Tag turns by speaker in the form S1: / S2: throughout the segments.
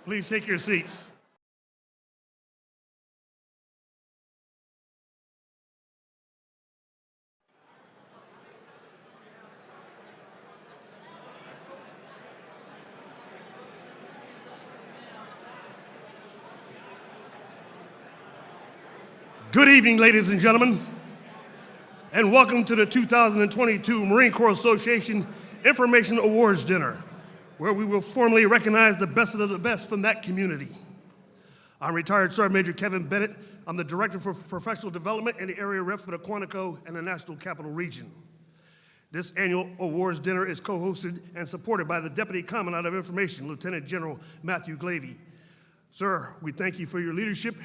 S1: Please take your seats. Good evening, ladies and gentlemen, and welcome to the 2022 Marine Corps Association Information Awards Dinner, where we will formally recognize the best of the best from that community. I'm retired Sergeant Major Kevin Bennett. I'm the Director for Professional Development and the Area Rep for the Quantico and the National Capital Region. This annual awards dinner is co-hosted and supported by the Deputy Commandant of Information, Lieutenant General Matthew Glavey. Sir, we thank you for your leadership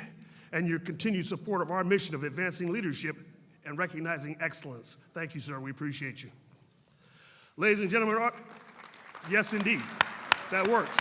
S1: and your continued support of our mission of advancing leadership and recognizing excellence. Thank you, sir. We appreciate you. Ladies and gentlemen, yes, indeed, that works.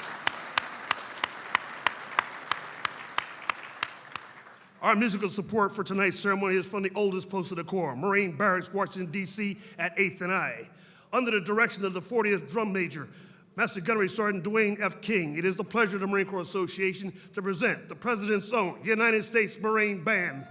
S1: Our musical support for tonight's ceremony is from the oldest post of the Corps, Marine Barracks, Washington, D.C. at 8th and I. Under the direction of the 40th Drum Major, Master Gunnery Sergeant Dwayne F. King, it is the pleasure of the Marine Corps Association to present the President's own United States Marine Band.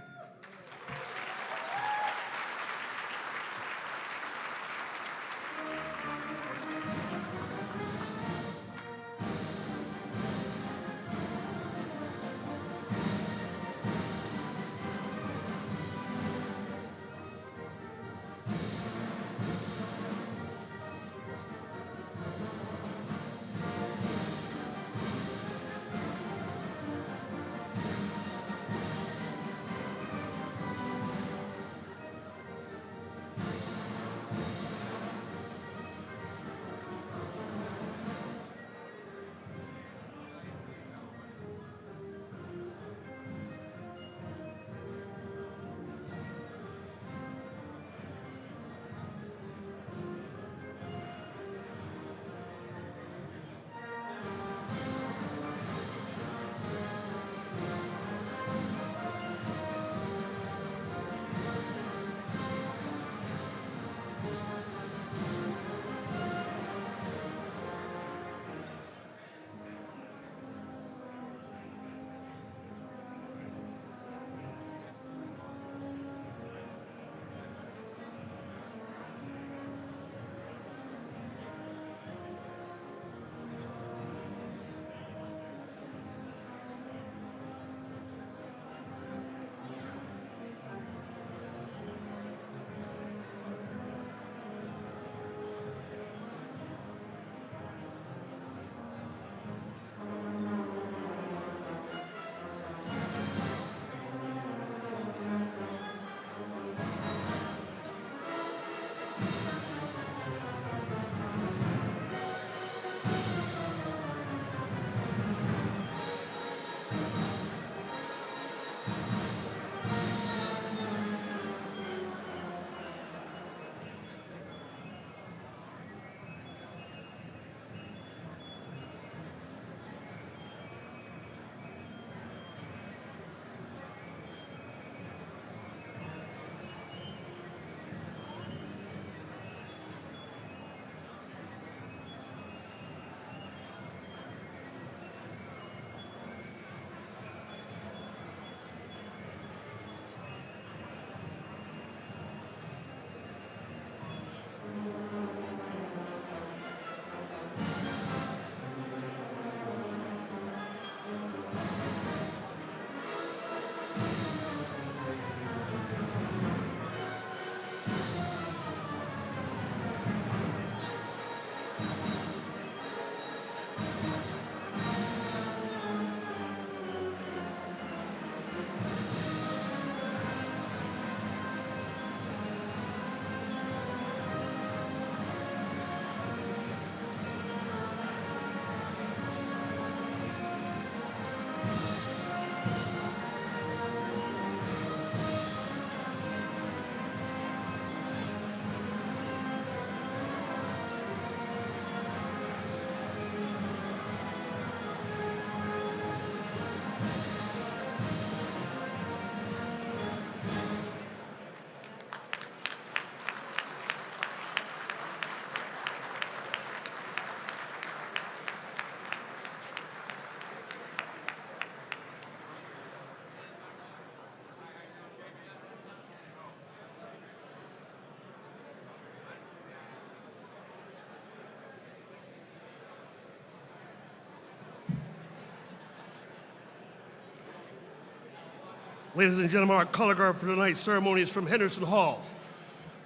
S1: Ladies and gentlemen, our color guard for tonight's ceremony is from Henderson Hall.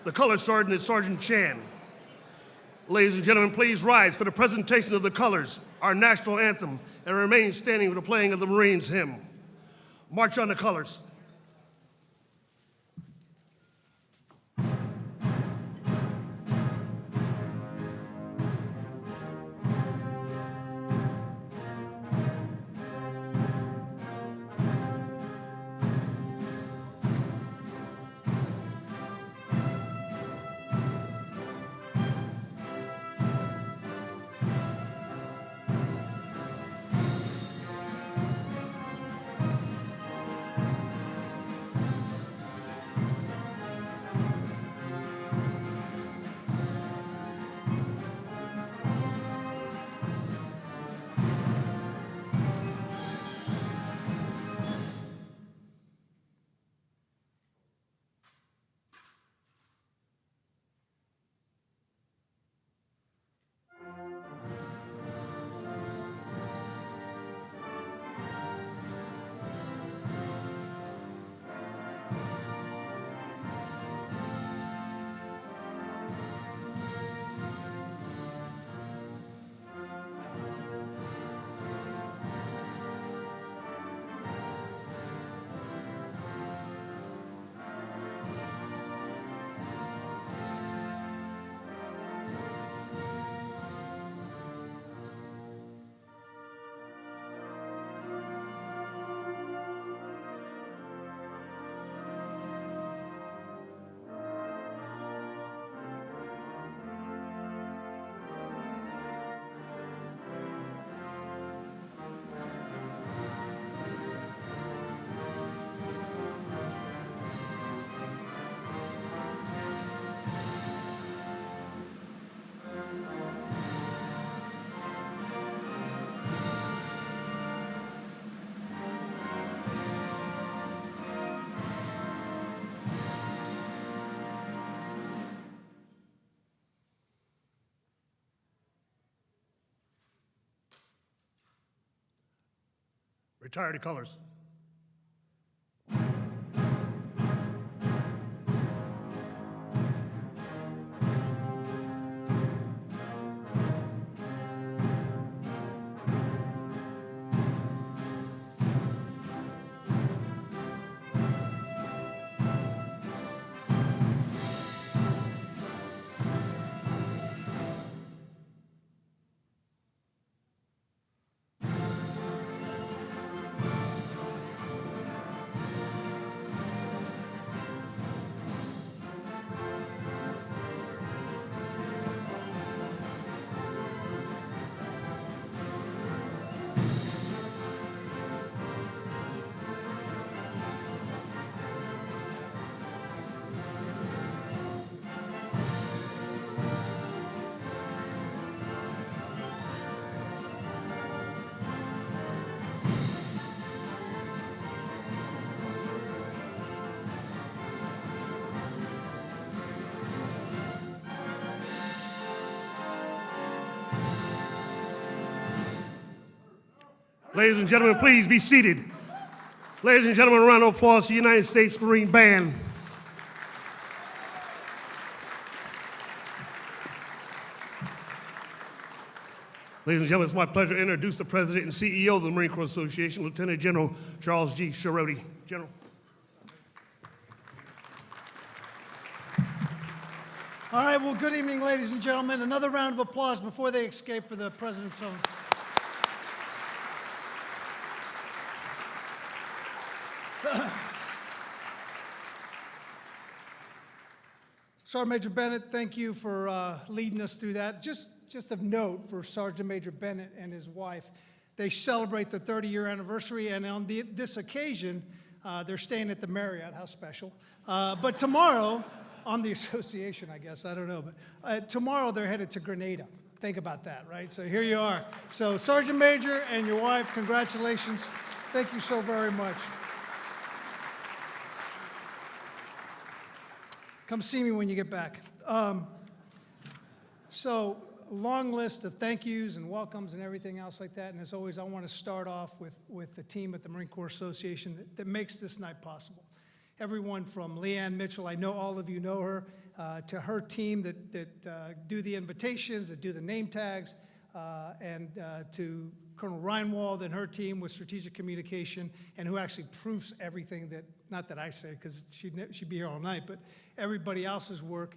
S1: The color sergeant is Sergeant Chan. Ladies and gentlemen, please rise for the presentation of the colors, our national anthem, and remain standing for the playing of the Marines hymn. March on the colors. Retire the colors. Ladies and gentlemen, please be seated. Ladies and gentlemen, a round of applause to the United States Marine Band. Ladies and gentlemen, it's my pleasure to introduce the President and CEO of the Marine Corps Association, Lieutenant General Charles G. Sherody. General.
S2: All right, well, good evening, ladies and gentlemen. Another round of applause before they escape for the President's home. Sergeant Major Bennett, thank you for leading us through that. Just of note for Sergeant Major Bennett and his wife, they celebrate the 30-year anniversary, and on this occasion, they're staying at the Marriott. How special. But tomorrow, on the association, I guess, I don't know, but tomorrow they're headed to Grenada. Think about that, right? So here you are. So Sergeant Major and your wife, congratulations. Thank you so very much. Come see me when you get back. long list of thank yous and welcomes and everything else like that. And as always, I want to start off with the team at the Marine Corps Association that makes this night possible. Everyone from Leanne Mitchell, I know all of you know her, to her team that do the invitations, that do the name tags, and to Colonel Reinwald and her team with strategic communication, and who actually proofs everything that, not that I say, because she'd be here all night, but everybody else's work.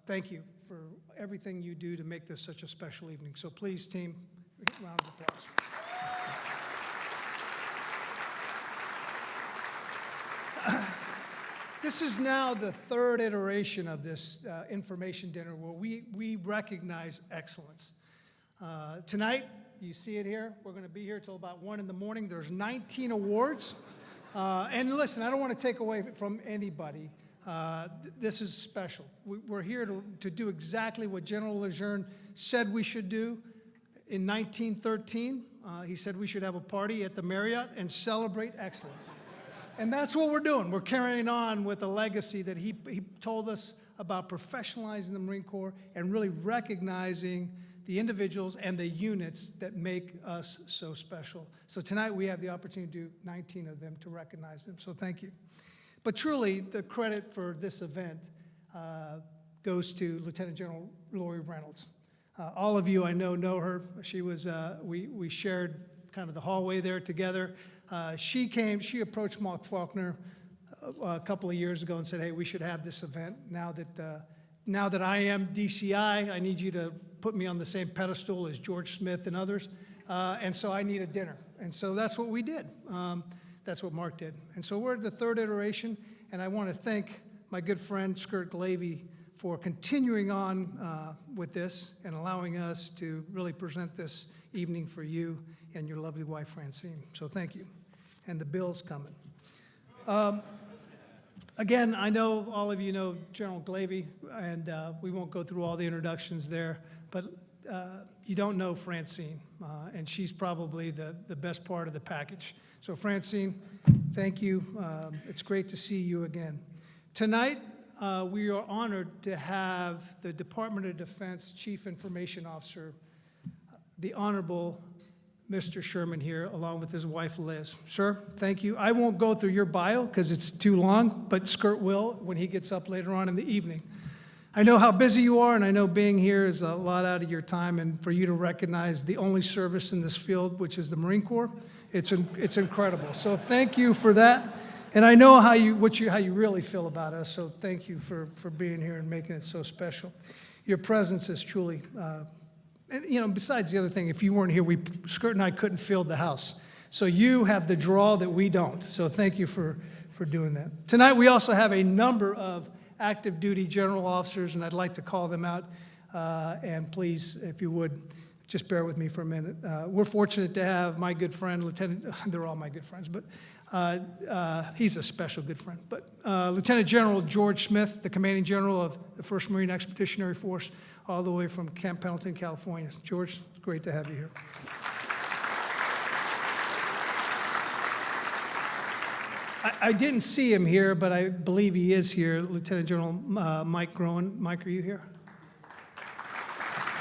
S2: Thank you for everything you do to make this such a special evening. So please, team, round of applause. This is now the third iteration of this information dinner where we recognize excellence. Tonight, you see it here, we're going to be here till about 1 in the morning. There's 19 awards. And listen, I don't want to take away from anybody. This is special. We're here to do exactly what General Lejeune said we should do in 1913. He said we should have a party at the Marriott and celebrate excellence. And that's what we're doing. We're carrying on with the legacy that he told us about professionalizing the Marine Corps and really recognizing the individuals and the units that make us so special. So tonight we have the opportunity to do 19 of them to recognize them. So thank you. But truly, the credit for this event goes to Lieutenant General Lori Reynolds. All of you I know her. She was, we shared kind of the hallway there together. She approached Mark Faulkner a couple of years ago and said, hey, we should have this event. Now that I am DCI, I need you to put me on the same pedestal as George Smith and others. And so I need a dinner. And so that's what we did. That's what Mark did. And so we're at the third iteration, and I want to thank my good friend Skirt Glavey for continuing on with this and allowing us to really present this evening for you and your lovely wife, Francine. So thank you. And the bill's coming. Again, I know all of you know General Glavey, and we won't go through all the introductions there, but you don't know Francine, and she's probably the best part of the package. So Francine, thank you. It's great to see you again. Tonight, we are honored to have the Department of Defense Chief Information Officer, the Honorable Mr. Sherman here, along with his wife, Liz. Sir, thank you. I won't go through your bio because it's too long, but Skirt will when he gets up later on in the evening. I know how busy you are, and I know being here is a lot out of your time, and for you to recognize the only service in this field, which is the Marine Corps, it's incredible. So thank you for that. And I know how you really feel about us, so thank you for being here and making it so special. Your presence is truly, besides the other thing, if you weren't here, Skirt and I couldn't fill the house. So you have the draw that we don't. So thank you for doing that. Tonight we also have a number of active duty general officers, and I'd like to call them out. And please, if you would, just bear with me for a minute. We're fortunate to have my good friend, they're all my good friends, but he's a special good friend. But Lieutenant General George Smith, the commanding general of the 1st Marine Expeditionary Force, all the way from Camp Pendleton, California. George, it's great to have you here. I didn't see him here, but I believe he is here. Lieutenant General Mike Groen. Mike, are you here?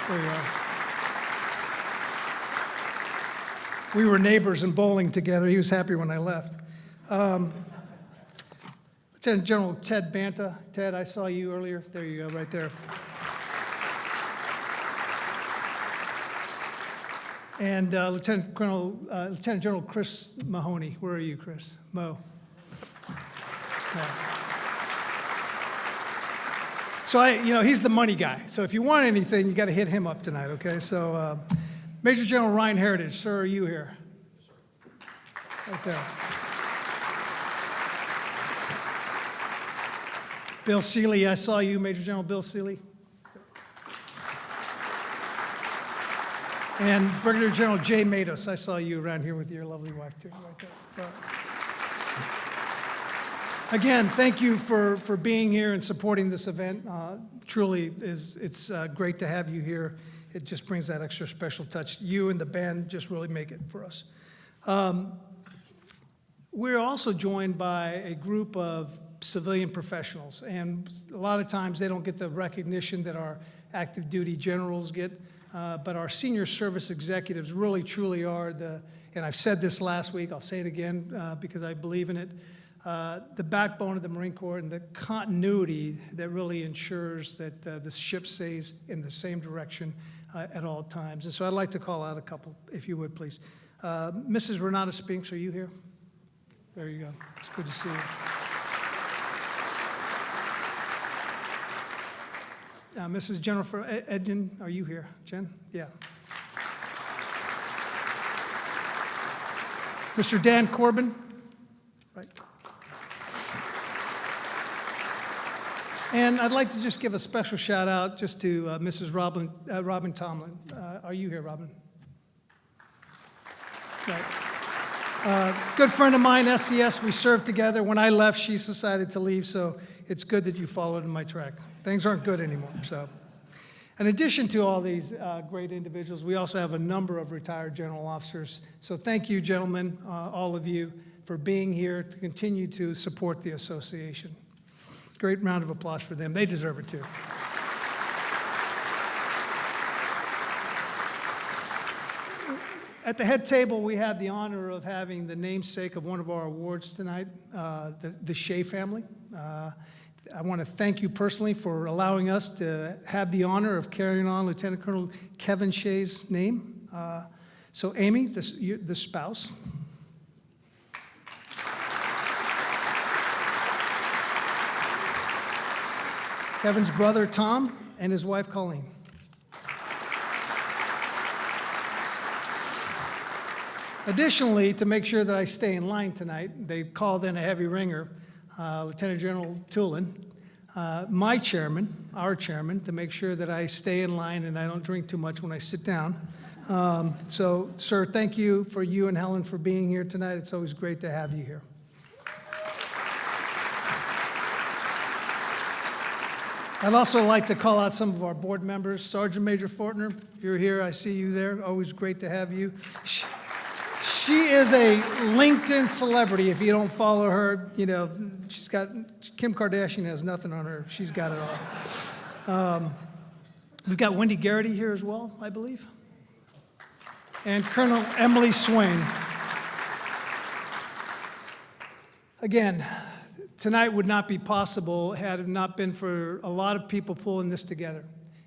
S2: There you are. We were neighbors in bowling together. He was happy when I left. Lieutenant General Ted Banta. Ted, I saw you earlier. There you go, right there. And Lieutenant General Chris Mahoney. Where are you, Chris? Mo. Yeah. So he's the money guy. So if you want anything, you got to hit him up tonight, okay? So Major General Ryan Heritage, sir, are you here? Right there. Bill Seeley, I saw you, Major General Bill Seeley. And Brigadier General Jay Matos, I saw you around here with your lovely wife too, right there. Again, thank you for being here and supporting this event. Truly, it's great to have you here. It just brings that extra special touch. You and the band just really make it for us. We're also joined by a group of civilian professionals. And a lot of times they don't get the recognition that our active duty generals get, but our senior service executives really truly are and I've said this last week, I'll say it again because I believe in it, the backbone of the Marine Corps and the continuity that really ensures that the ship stays in the same direction at all times. And so I'd like to call out a couple, if you would, please. Mrs. Renata Spinks, are you here? There you go. It's good to see you. Mrs. Jennifer Edgen, are you here? Jen? Yeah. Mr. Dan Corbin? Right. And I'd like to just give a special shout out just to Mrs. Robin Tomlin. Are you here, Robin? Right. Good friend of mine, SCS, we served together. When I left, she decided to leave, so it's good that you followed in my track. Things aren't good anymore, so. In addition to all these great individuals, we also have a number of retired general officers. So thank you, gentlemen, all of you, for being here to continue to support the association. Great round of applause for them. They deserve it too. At the head table, we have the honor of having the namesake of one of our awards tonight, the Shea family. I want to thank you personally for allowing us to have the honor of carrying on Lieutenant Colonel Kevin Shea's name. So Amy, the spouse. Kevin's brother, Tom, and his wife, Colleen. Additionally, to make sure that I stay in line tonight, they called in a heavy ringer, Lieutenant General Tulin, my chairman, our chairman, to make sure that I stay in line and I don't drink too much when I sit down. So, sir, thank you for you and Helen for being here tonight. It's always great to have you here. I'd also like to call out some of our board members. Sergeant Major Fortner, you're here. I see you there. Always great to have you. She is a LinkedIn celebrity. If you don't follow her, you know, she's got, Kim Kardashian has nothing on her. She's got it all. We've got Wendy Garrity here as well, I believe. And Colonel Emily Swain. Again, tonight would not be possible had it not been for a lot of people pulling this together.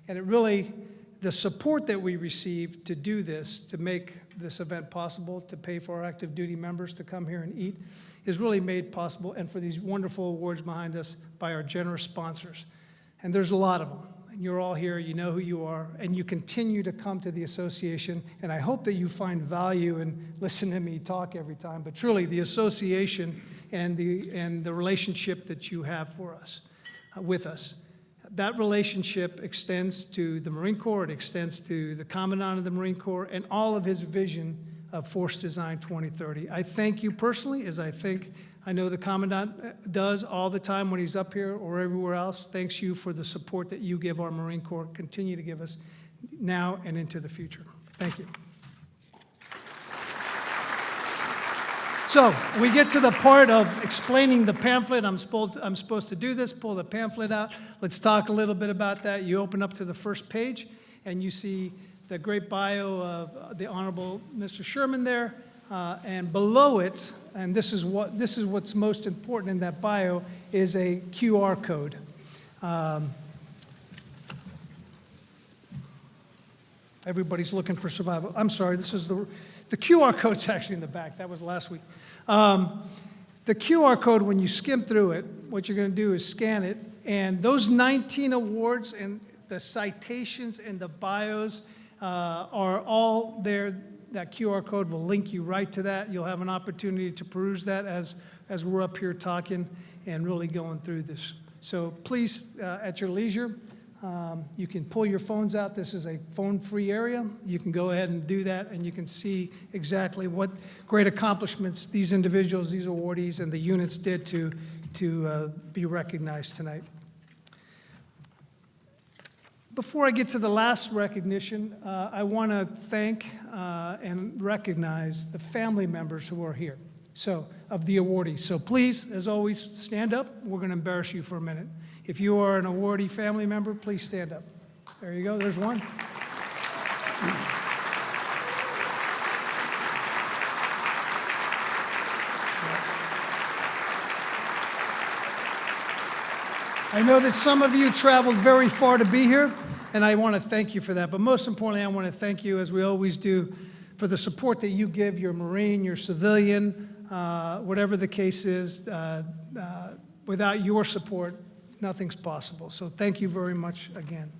S2: And it really, the support that we received to do this, to make this event possible, to pay for our active duty members to come here and eat, is really made possible, and for these wonderful awards behind us by our generous sponsors. And there's a lot of them. And you're all here, you know who you are, and you continue to come to the association, and I hope that you find value in listening to me talk every time, but truly the association and the relationship that you have for us, with us. That relationship extends to the Marine Corps, it extends to the Commandant of the Marine Corps, and all of his vision of Force Design 2030. I thank you personally, as I know the Commandant does all the time when he's up here or everywhere else. Thanks you for the support that you give our Marine Corps, continue to give us now and into the future. Thank you. So we get to the part of explaining the pamphlet. I'm supposed to do this, pull the pamphlet out. Let's talk a little bit about that. You open up to the first page, and you see the great bio of the Honorable Mr. Sherman there, and below it, and this is what's most important in that bio, is a QR code. Everybody's looking for survival. I'm sorry, this is the QR code's actually in the back. That was last week. The QR code, when you skim through it, what you're going to do is scan it, and those 19 awards and the citations and the bios are all there. That QR code will link you right to that. You'll have an opportunity to peruse that as we're up here talking and really going through this. So please, at your leisure, you can pull your phones out. This is a phone-free area. You can go ahead and do that, and you can see exactly what great accomplishments these individuals, these awardees, and the units did to be recognized tonight. Before I get to the last recognition, I want to thank and recognize the family members who are here. So, of the awardees. So please, as always, stand up. We're going to embarrass you for a minute. If you are an awardee family member, please stand up. There you go. There's one. I know that some of you traveled very far to be here, and I want to thank you for that. But most importantly, I want to thank you, as we always do, for the support that you give your Marine, your civilian, whatever the case is. Without your support, nothing's possible. So thank you very much again.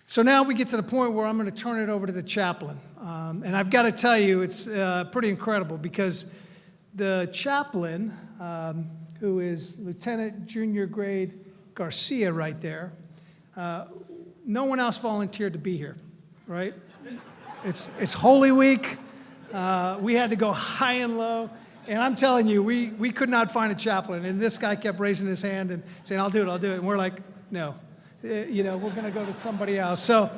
S2: So now we get to the point where I'm going to turn it over to the chaplain. And I've got to tell you, it's pretty incredible because the chaplain, who is Lieutenant Junior Grade Garcia right there, no one else volunteered to be here, right? It's Holy Week. We had to go high and low. And I'm telling you, we could not find a chaplain. And this guy kept raising his hand and saying, I'll do it. And we're like, no, we're going to go to somebody else. So,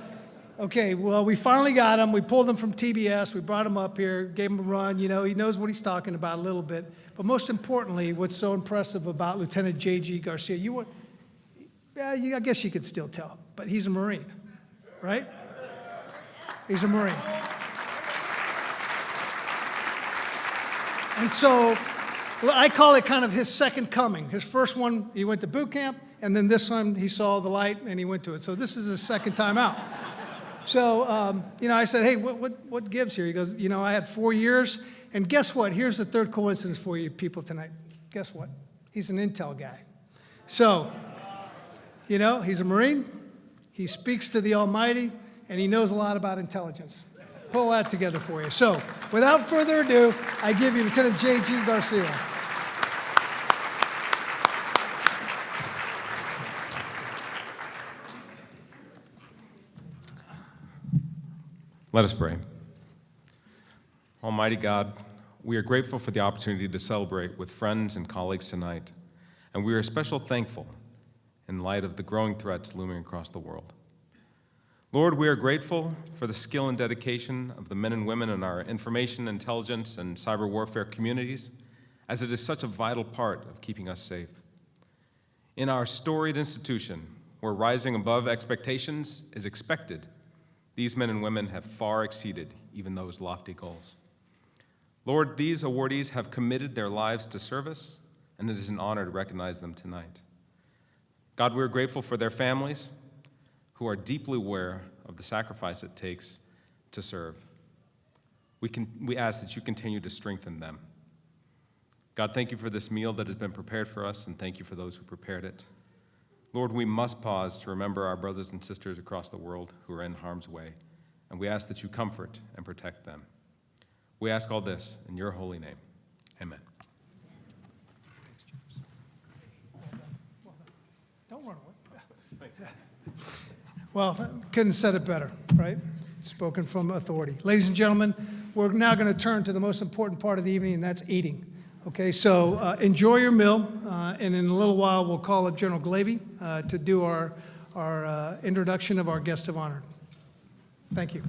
S2: okay, well, we finally got him. We pulled him from TBS. We brought him up here, gave him a run. He knows what he's talking about a little bit. But most importantly, what's so impressive about Lieutenant J.G. Garcia, I guess you could still tell, but he's a Marine, right? He's a Marine. And so I call it kind of his second coming. His first one, he went to boot camp, and then this one, he saw the light, and he went to it. So this is his second time out. So, I said, hey, what gives here? He goes, I had 4 years, and guess what? Here's the third coincidence for you people tonight. Guess what? He's an intel guy. So, he's a Marine, he speaks to the Almighty, and he knows a lot about intelligence. Pull that together for you. So, without further ado, I give you Lieutenant J.G. Garcia.
S3: Let us pray. Almighty God, we are grateful for the opportunity to celebrate with friends and colleagues tonight, and we are especially thankful in light of the growing threats looming across the world. Lord, we are grateful for the skill and dedication of the men and women in our information, intelligence, and cyber warfare communities, as it is such a vital part of keeping us safe. In our storied institution, where rising above expectations is expected, these men and women have far exceeded even those lofty goals. Lord, these awardees have committed their lives to service, and it is an honor to recognize them tonight. God, we're grateful for their families who are deeply aware of the sacrifice it takes to serve. We ask that you continue to strengthen them. God, thank you for this meal that has been prepared for us, and thank you for those who prepared it. Lord, we must pause to remember our brothers and sisters across the world who are in harm's way, and we ask that you comfort and protect them. We ask all this in your holy name. Amen.
S2: Don't run away. Well, couldn't have said it better, right? Spoken from authority. Ladies and gentlemen, we're now going to turn to the most important part of the evening, and that's eating. Okay, so enjoy your meal, and in a little while we'll call up General Glavy to do our introduction of our guest of honor. Thank you.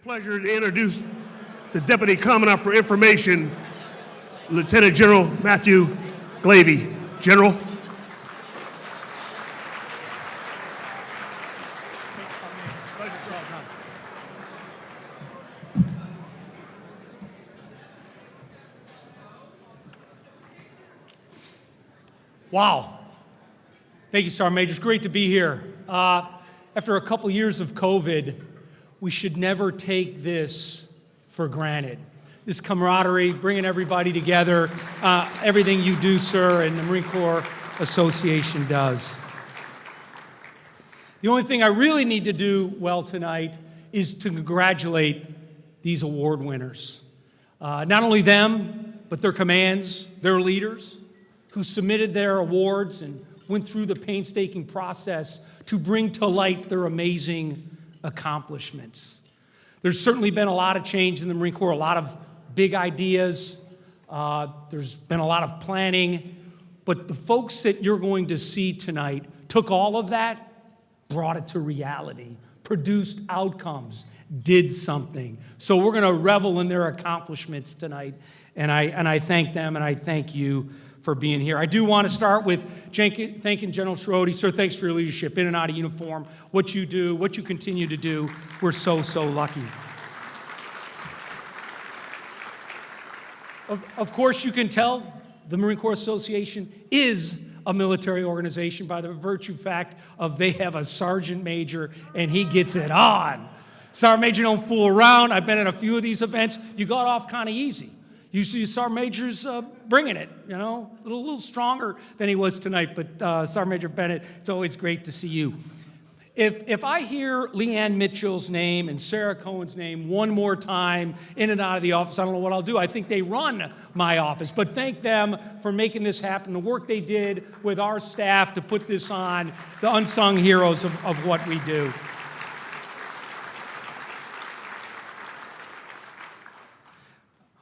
S1: Pleasure to introduce the Deputy Commandant for Information, Lieutenant General Matthew Glavey. General.
S4: Wow. Thank you, Sergeant Major. It's great to be here. After a couple years of COVID, we should never take this for granted. This camaraderie, bringing everybody together, everything you do, sir, and the Marine Corps Association does. The only thing I really need to do well tonight is to congratulate these award winners. Not only them, but their commands, their leaders, who submitted their awards and went through the painstaking process to bring to light their amazing accomplishments. There's certainly been a lot of change in the Marine Corps, a lot of big ideas. There's been a lot of planning. But the folks that you're going to see tonight took all of that, brought it to reality, produced outcomes, did something. So we're going to revel in their accomplishments tonight. And I thank them, and I thank you for being here. I do want to start with thanking General Schroeder. Sir, thanks for your leadership in and out of uniform, what you do, what you continue to do. We're so lucky. Of course, you can tell the Marine Corps Association is a military organization by the virtue fact of they have a sergeant major, and he gets it on. Sergeant major don't fool around. I've been at a few of these events. You got off kind of easy. Usually Sergeant Major's bringing it, you know, a little stronger than he was tonight. But Sergeant Major Bennett, it's always great to see you. If I hear Leanne Mitchell's name and Sarah Cohen's name one more time in and out of the office, I don't know what I'll do. I think they run my office. But thank them for making this happen, the work they did with our staff to put this on, the unsung heroes of what we do.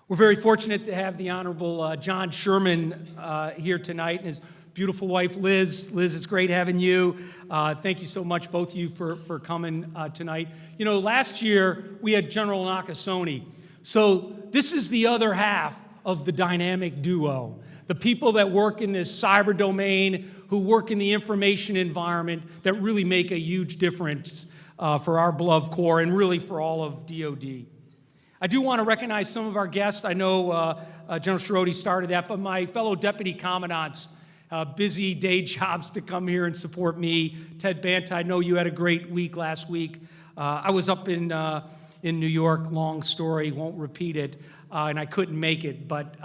S4: We're very fortunate to have the Honorable John Sherman here tonight and his beautiful wife, Liz. Liz, it's great having you. Thank you so much, both of you, for coming tonight. You know, last year we had General Nakasone. So this is the other half of the dynamic duo. The people that work in this cyber domain, who work in the information environment, that really make a huge difference for our beloved Corps and really for all of DOD. I do want to recognize some of our guests. I know General Schroeder started that, but my fellow deputy commandants, busy day jobs to come here and support me. Ted Banta, I know you had a great week last week. I was up in New York, long story, won't repeat it, and I couldn't make it, but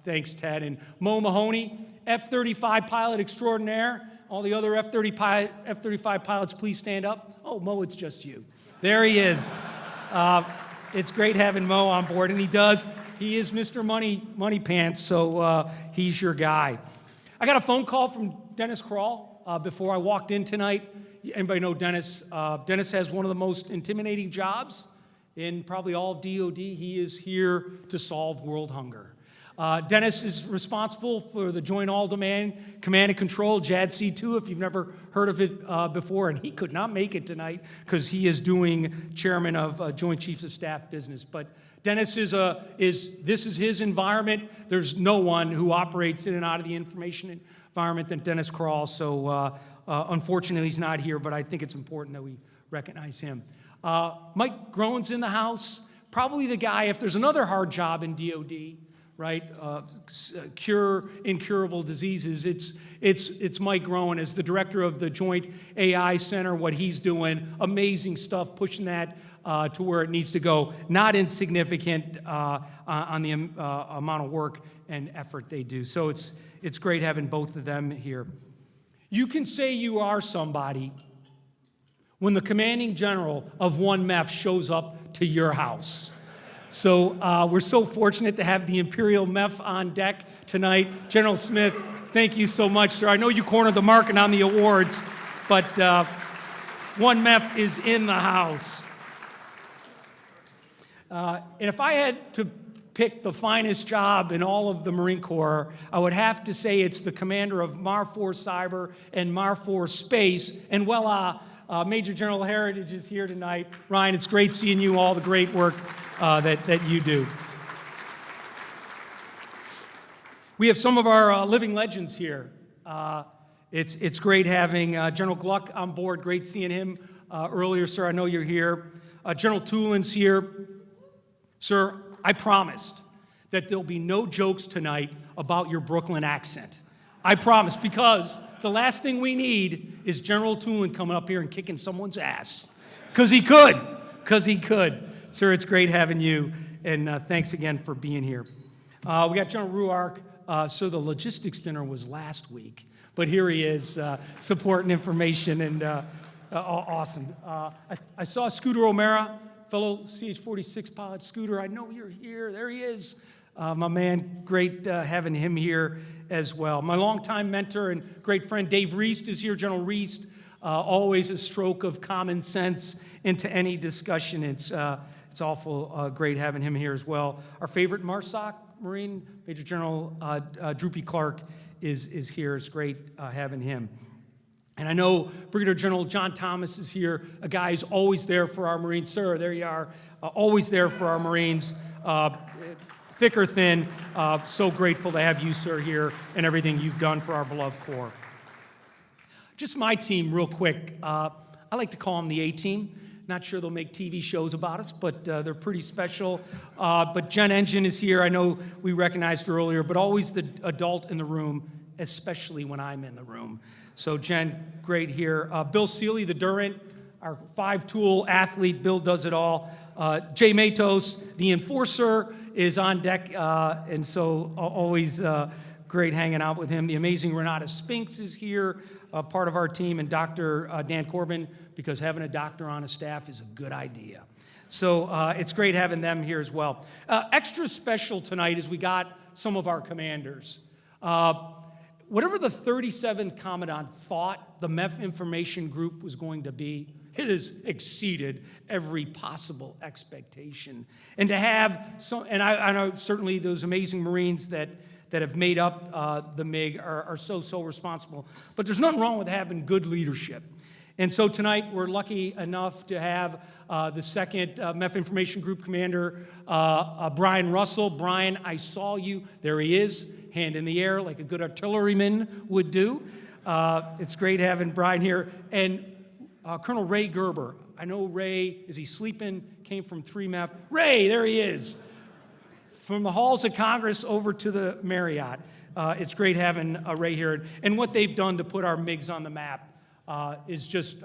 S4: thanks, Ted. And Mo Mahoney, F-35 pilot extraordinaire. All the other F-35 pilots, please stand up. Oh, Mo, it's just you. There he is. It's great having Mo on board, and he is Mr. Money Pants, so he's your guy. I got a phone call from Dennis Kral before I walked in tonight. Anybody know Dennis? Dennis has one of the most intimidating jobs in probably all of DOD. He is here to solve world hunger. Dennis is responsible for the Joint All-Domain Command and Control, JADC2, if you've never heard of it before, and he could not make it tonight because he is doing chairman of Joint Chiefs of Staff business. But Dennis this is his environment. There's no one who operates in and out of the information environment than Dennis Kral, so unfortunately he's not here, but I think it's important that we recognize him. Mike Groen's in the house, probably the guy, if there's another hard job in DOD, right? Cure incurable diseases. It's Mike Groen as the director of the Joint AI Center, what he's doing, amazing stuff, pushing that to where it needs to go. Not insignificant on the amount of work and effort they do. So it's great having both of them here. You can say you are somebody when the commanding general of one MEF shows up to your house. So we're so fortunate to have the Imperial MEF on deck tonight. General Smith, thank you so much, sir. I know you cornered the market on the awards, but one MEF is in the house. And if I had to pick the finest job in all of the Marine Corps, I would have to say it's the commander of MAR 4 Cyber and MAR 4 Space, and voila, Major General Heritage is here tonight. Ryan, it's great seeing you, all the great work that you do. We have some of our living legends here. It's great having General Gluck on board. Great seeing him earlier, sir. I know you're here. General Toolan's here. Sir, I promised that there'll be no jokes tonight about your Brooklyn accent. I promise, because the last thing we need is General Toolan coming up here and kicking someone's ass. Because he could. Sir, it's great having you, and thanks again for being here. We got General Ruark. So the logistics dinner was last week, but here he is supporting information, and awesome. I saw Scooter O'Mara, fellow CH-46 pilot. Scooter, I know you're here. There he is. My man, great having him here as well. My longtime mentor and great friend Dave Reist is here. General Reist, always a stroke of common sense into any discussion. It's awful great having him here as well. Our favorite MARSOC Marine, Major General Droopy Clark, is here. It's great having him. And I know Brigadier General John Thomas is here, a guy who's always there for our Marines. Sir, there you are, always there for our Marines. Thick or thin, so grateful to have you, sir, here and everything you've done for our beloved Corps. Just my team, real quick. I like to call them the A-Team. Not sure they'll make TV shows about us, but they're pretty special. But Jen Engine is here. I know we recognized her earlier, but always the adult in the room, especially when I'm in the room. So Jen, great here. Bill Seeley, the Durant, our 5-tool athlete. Bill does it all. Jay Matos, the enforcer, is on deck, and so always great hanging out with him. The amazing Renata Spinks is here, part of our team, and Dr. Dan Corbin, because having a doctor on a staff is a good idea. So it's great having them here as well. Extra special tonight is we got some of our commanders. Whatever the 37th Commandant thought the MEF information group was going to be, it has exceeded every possible expectation. And to have some, and I know certainly those amazing Marines that have made up the MIG are so responsible. But there's nothing wrong with having good leadership. And so tonight we're lucky enough to have the second MEF Information Group Commander, Brian Russell. Brian, I saw you. There he is, hand in the air like a good artilleryman would do. It's great having Brian here. And Colonel Ray Gerber. I know Ray, is he sleeping? Came from 3MEF. Ray, there he is. From the halls of Congress over to the Marriott. It's great having Ray here. And what they've done to put our MiGs on the map is just,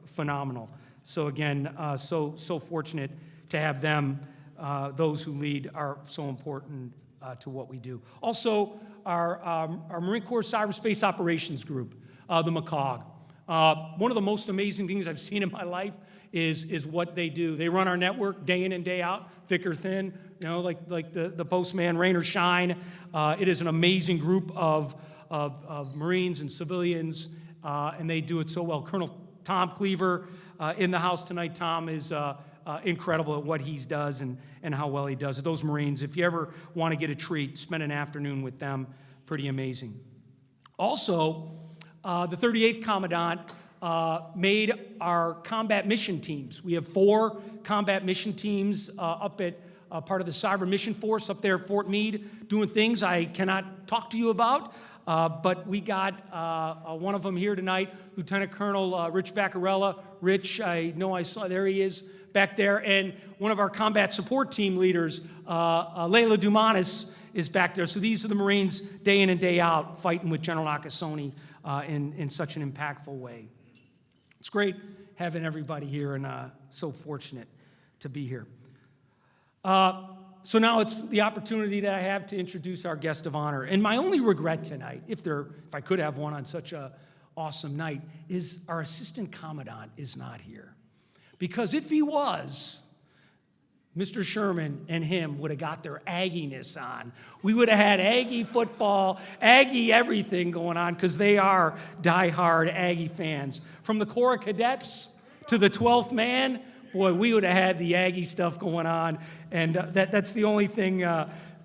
S4: phenomenal. So again, so fortunate to have them. Those who lead are so important to what we do. Also, our Marine Corps Cyberspace Operations Group, the McCog. One of the most amazing things I've seen in my life is what they do. They run our network day in and day out, thick or thin, like the postman, rain or shine. It is an amazing group of Marines and civilians, and they do it so well. Colonel Tom Cleaver in the house tonight. Tom is incredible at what he does and how well he does it. Those Marines, if you ever want to get a treat, spend an afternoon with them. Pretty amazing. Also, the 38th Commandant made our combat mission teams. We have 4 combat mission teams up at part of the Cyber Mission Force up there at Fort Meade, doing things I cannot talk to you about. But we got one of them here tonight, Lieutenant Colonel Rich Vaccarella. Rich, I know I saw, there he is back there. And one of our combat support team leaders, Layla Dumanis, is back there. So these are the Marines day in and day out fighting with General Nakasone in such an impactful way. It's great having everybody here, and so fortunate to be here. So now it's the opportunity that I have to introduce our guest of honor. And my only regret tonight, if I could have one on such an awesome night, is our Assistant Commandant is not here. Because if he was, Mr. Sherman and him would have got their Aggie-ness on. We would have had Aggie football, Aggie everything going on, because they are diehard Aggie fans. From the Corps of Cadets to the 12th man, boy, we would have had the Aggie stuff going on. And that's the only thing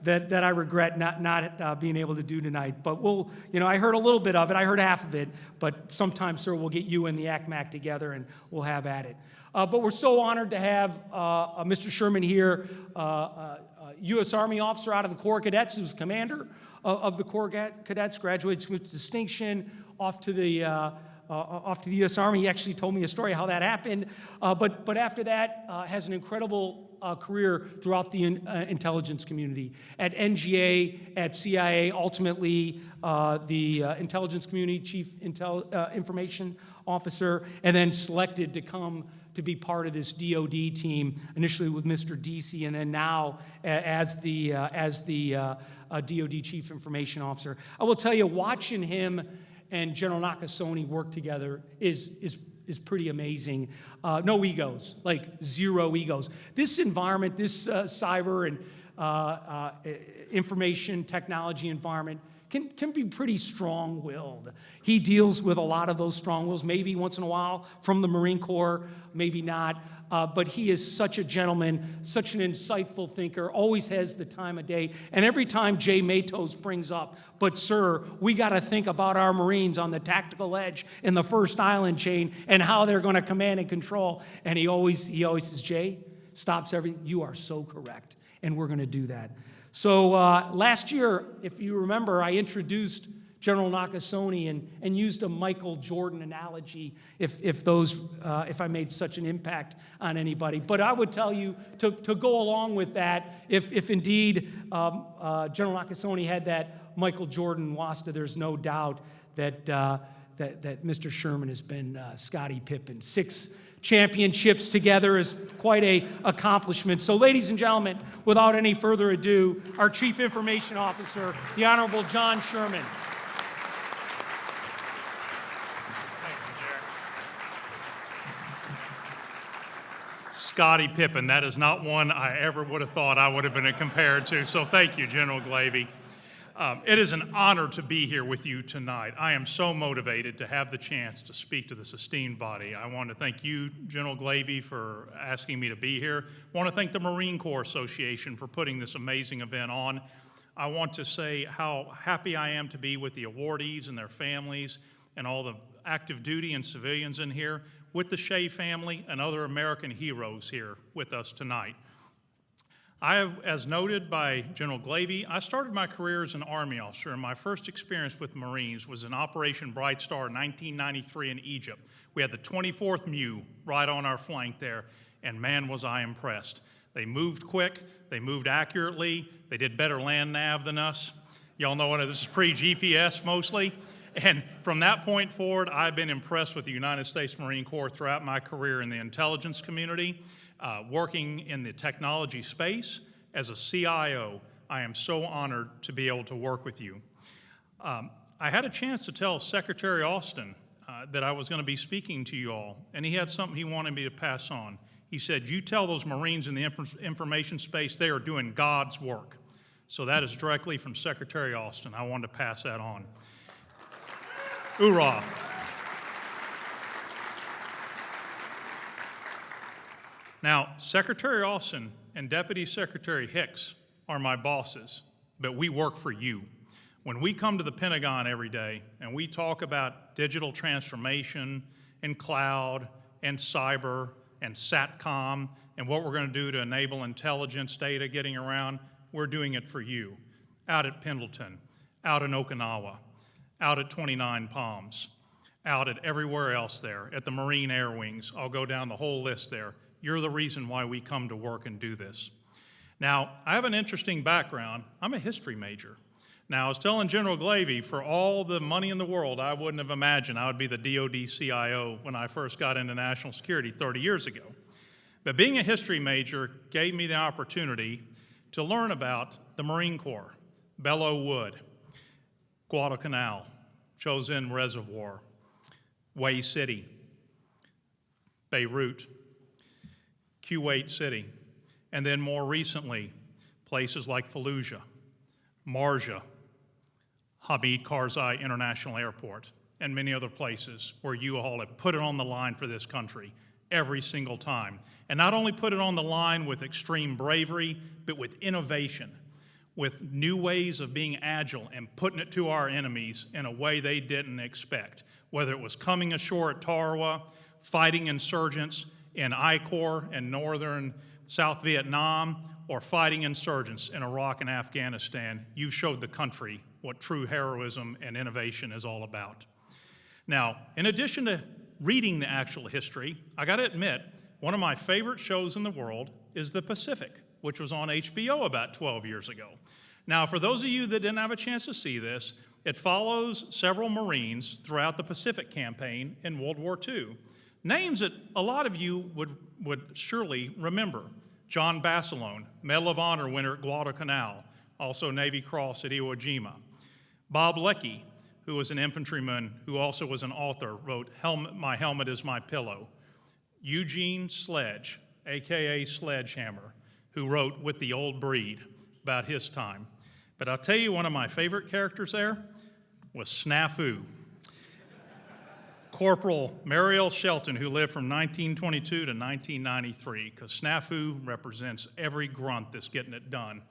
S4: that I regret not being able to do tonight. But we'll, I heard a little bit of it. I heard half of it. But sometime, sir, we'll get you and the ACMAC together and we'll have at it. But we're so honored to have Mr. Sherman here, U.S. Army officer out of the Corps of Cadets, who's commander of the Corps of Cadets, graduates with distinction, off to the U.S. Army. He actually told me a story how that happened. But after that, has an incredible career throughout the intelligence community. At NGA, at CIA, ultimately the intelligence community chief information officer, and then selected to come to be part of this DoD team, initially with Mr. Deasy, and then now as the DoD chief information officer. I will tell you, watching him and General Nakasone work together is pretty amazing. No egos, like zero egos. This environment, this cyber and information technology environment can be pretty strong-willed. He deals with a lot of those strong wills, maybe once in a while from the Marine Corps, maybe not. But he is such a gentleman, such an insightful thinker, always has the time of day. And every time Jay Matos brings up, but sir, we got to think about our Marines on the tactical edge in the first island chain and how they're going to command and control. And he always says, Jay, stops everything. You are so correct. And we're going to do that. So last year, if you remember, I introduced General Nakasone and used a Michael Jordan analogy, if I made such an impact on anybody. But I would tell you to go along with that, if indeed General Nakasone had that Michael Jordan wasta, there's no doubt that Mr. Sherman has been Scottie Pippen. 6 championships together is quite an accomplishment. So, ladies and gentlemen, without any further ado, our Chief Information Officer, the Honorable John Sherman.
S5: Scottie Pippen, that is not one I ever would have thought I would have been compared to, so thank you, General Glavy. It is an honor to be here with you tonight. I am so motivated to have the chance to speak to this esteemed body. I want to thank you, General Glavy, for asking me to be here. I want to thank the Marine Corps Association for putting this amazing event on. I want to say how happy I am to be with the awardees and their families and all the active duty and civilians in here, with the Shea family and other American heroes here with us tonight. I have, as noted by General Glavy, I started my career as an Army officer, and my first experience with Marines was in Operation Bright Star in 1993 in Egypt. We had the 24th MEU right on our flank there, and man, was I impressed. They moved quick, they moved accurately, they did better land nav than us. Y'all know what, this is pre-GPS mostly. And from that point forward, I've been impressed with the United States Marine Corps throughout my career in the intelligence community. Working in the technology space as a CIO, I am so honored to be able to work with you. I had a chance to tell Secretary Austin that I was going to be speaking to you all, and he had something he wanted me to pass on. He said, you tell those Marines in the information space they are doing God's work. So that is directly from Secretary Austin. I wanted to pass that on. Hoorah. Now, Secretary Austin and Deputy Secretary Hicks are my bosses, but we work for you. When we come to the Pentagon every day and we talk about digital transformation and cloud and cyber and SATCOM and what we're going to do to enable intelligence data getting around, we're doing it for you. Out at Pendleton, out in Okinawa, out at 29 Palms, out at everywhere else there, at the Marine Air Wings. I'll go down the whole list there. You're the reason why we come to work and do this. Now, I have an interesting background. I'm a history major. Now, I was telling General Glavy, for all the money in the world, I wouldn't have imagined I would be the DoD CIO when I first got into national security 30 years ago. But being a history major gave me the opportunity to learn about the Marine Corps, Belleau Wood, Guadalcanal, Chosin Reservoir, Way City, Beirut, Kuwait City, and then more recently, places like Fallujah, Marja, Hamid Karzai International Airport, and many other places where you all have put it on the line for this country every single time. And not only put it on the line with extreme bravery, but with innovation. with new ways of being agile and putting it to our enemies in a way they didn't expect, whether it was coming ashore at Tarawa, fighting insurgents in I Corps in northern South Vietnam, or fighting insurgents in Iraq and Afghanistan. You've showed the country what true heroism and innovation is all about. Now, in addition to reading the actual history, I got to admit, one of my favorite shows in the world is The Pacific, which was on HBO about 12 years ago. Now, for those of you that didn't have a chance to see this, it follows several Marines throughout the Pacific campaign in World War II. Names that a lot of you would surely remember. John Basilone, Medal of Honor winner at Guadalcanal, also Navy Cross at Iwo Jima. Bob Leckie, who was an infantryman who also was an author, wrote My Helmet is My Pillow. Eugene Sledge, AKA Sledgehammer, who wrote With the Old Breed about his time. But I'll tell you, one of my favorite characters there was Snafu. Corporal Mariel Shelton, who lived from 1922 to 1993, because Snafu represents every grunt that's getting it done.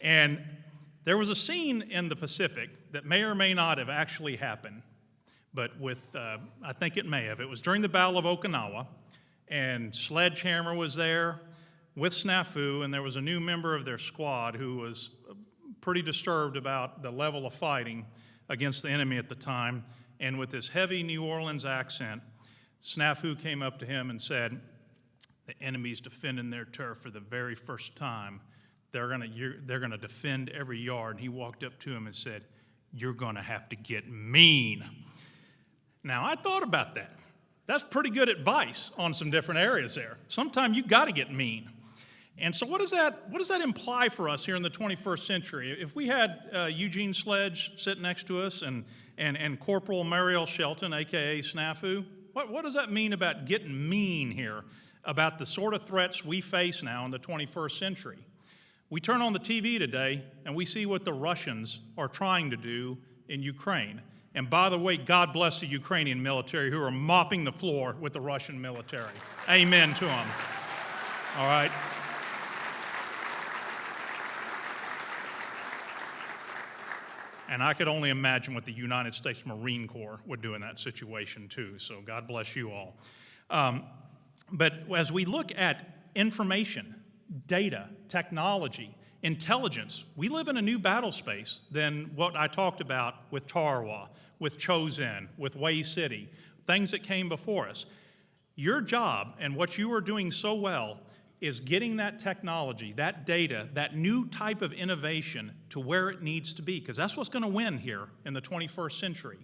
S5: And there was a scene in the Pacific that may or may not have actually happened, but I think it may have. It was during the Battle of Okinawa, and Sledgehammer was there with Snafu, and there was a new member of their squad who was pretty disturbed about the level of fighting against the enemy at the time. And with this heavy New Orleans accent, Snafu came up to him and said, the enemy's defending their turf for the very first time. They're gonna defend every yard. And he walked up to him and said, you're gonna have to get mean. Now, I thought about that. That's pretty good advice on some different areas there. Sometimes you gotta get mean. And so what does that imply for us here in the 21st century? If we had Eugene Sledge sit next to us and Corporal Mariel Shelton, AKA Snafu, what does that mean about getting mean here, about the sort of threats we face now in the 21st century? We turn on the TV today and we see what the Russians are trying to do in Ukraine. And by the way, God bless the Ukrainian military who are mopping the floor with the Russian military. Amen to them. All right? And I could only imagine what the United States Marine Corps would do in that situation too, so God bless you all. But as we look at information, data, technology, intelligence, we live in a new battle space than what I talked about with Tarawa, with Chosin, with Way City, things that came before us. Your job and what you are doing so well is getting that technology, that data, that new type of innovation to where it needs to be, because that's what's going to win here in the 21st century.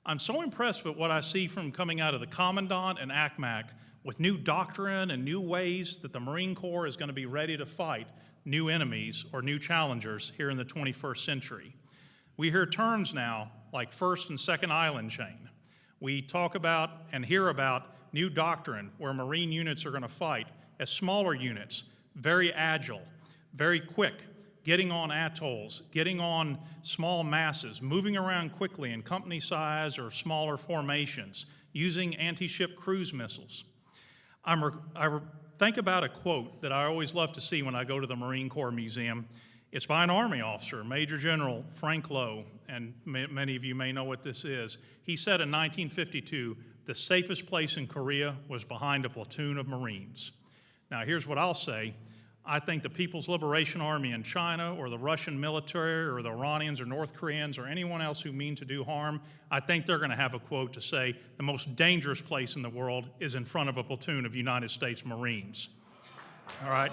S5: I'm so impressed with what I see from coming out of the Commandant and ACMAC with new doctrine and new ways that the Marine Corps is going to be ready to fight new enemies or new challengers here in the 21st century. We hear terms now like first and second island chain. We talk about and hear about new doctrine where Marine units are going to fight as smaller units, very agile, very quick, getting on atolls, getting on small masses, moving around quickly in company size or smaller formations, using anti-ship cruise missiles. I think about a quote that I always love to see when I go to the Marine Corps Museum. It's by an Army officer, Major General Frank Lowe, and many of you may know what this is. He said in 1952, the safest place in Korea was behind a platoon of Marines. Now, here's what I'll say. I think the People's Liberation Army in China or the Russian military or the Iranians or North Koreans or anyone else who mean to do harm, I think they're going to have a quote to say the most dangerous place in the world is in front of a platoon of United States Marines. All right?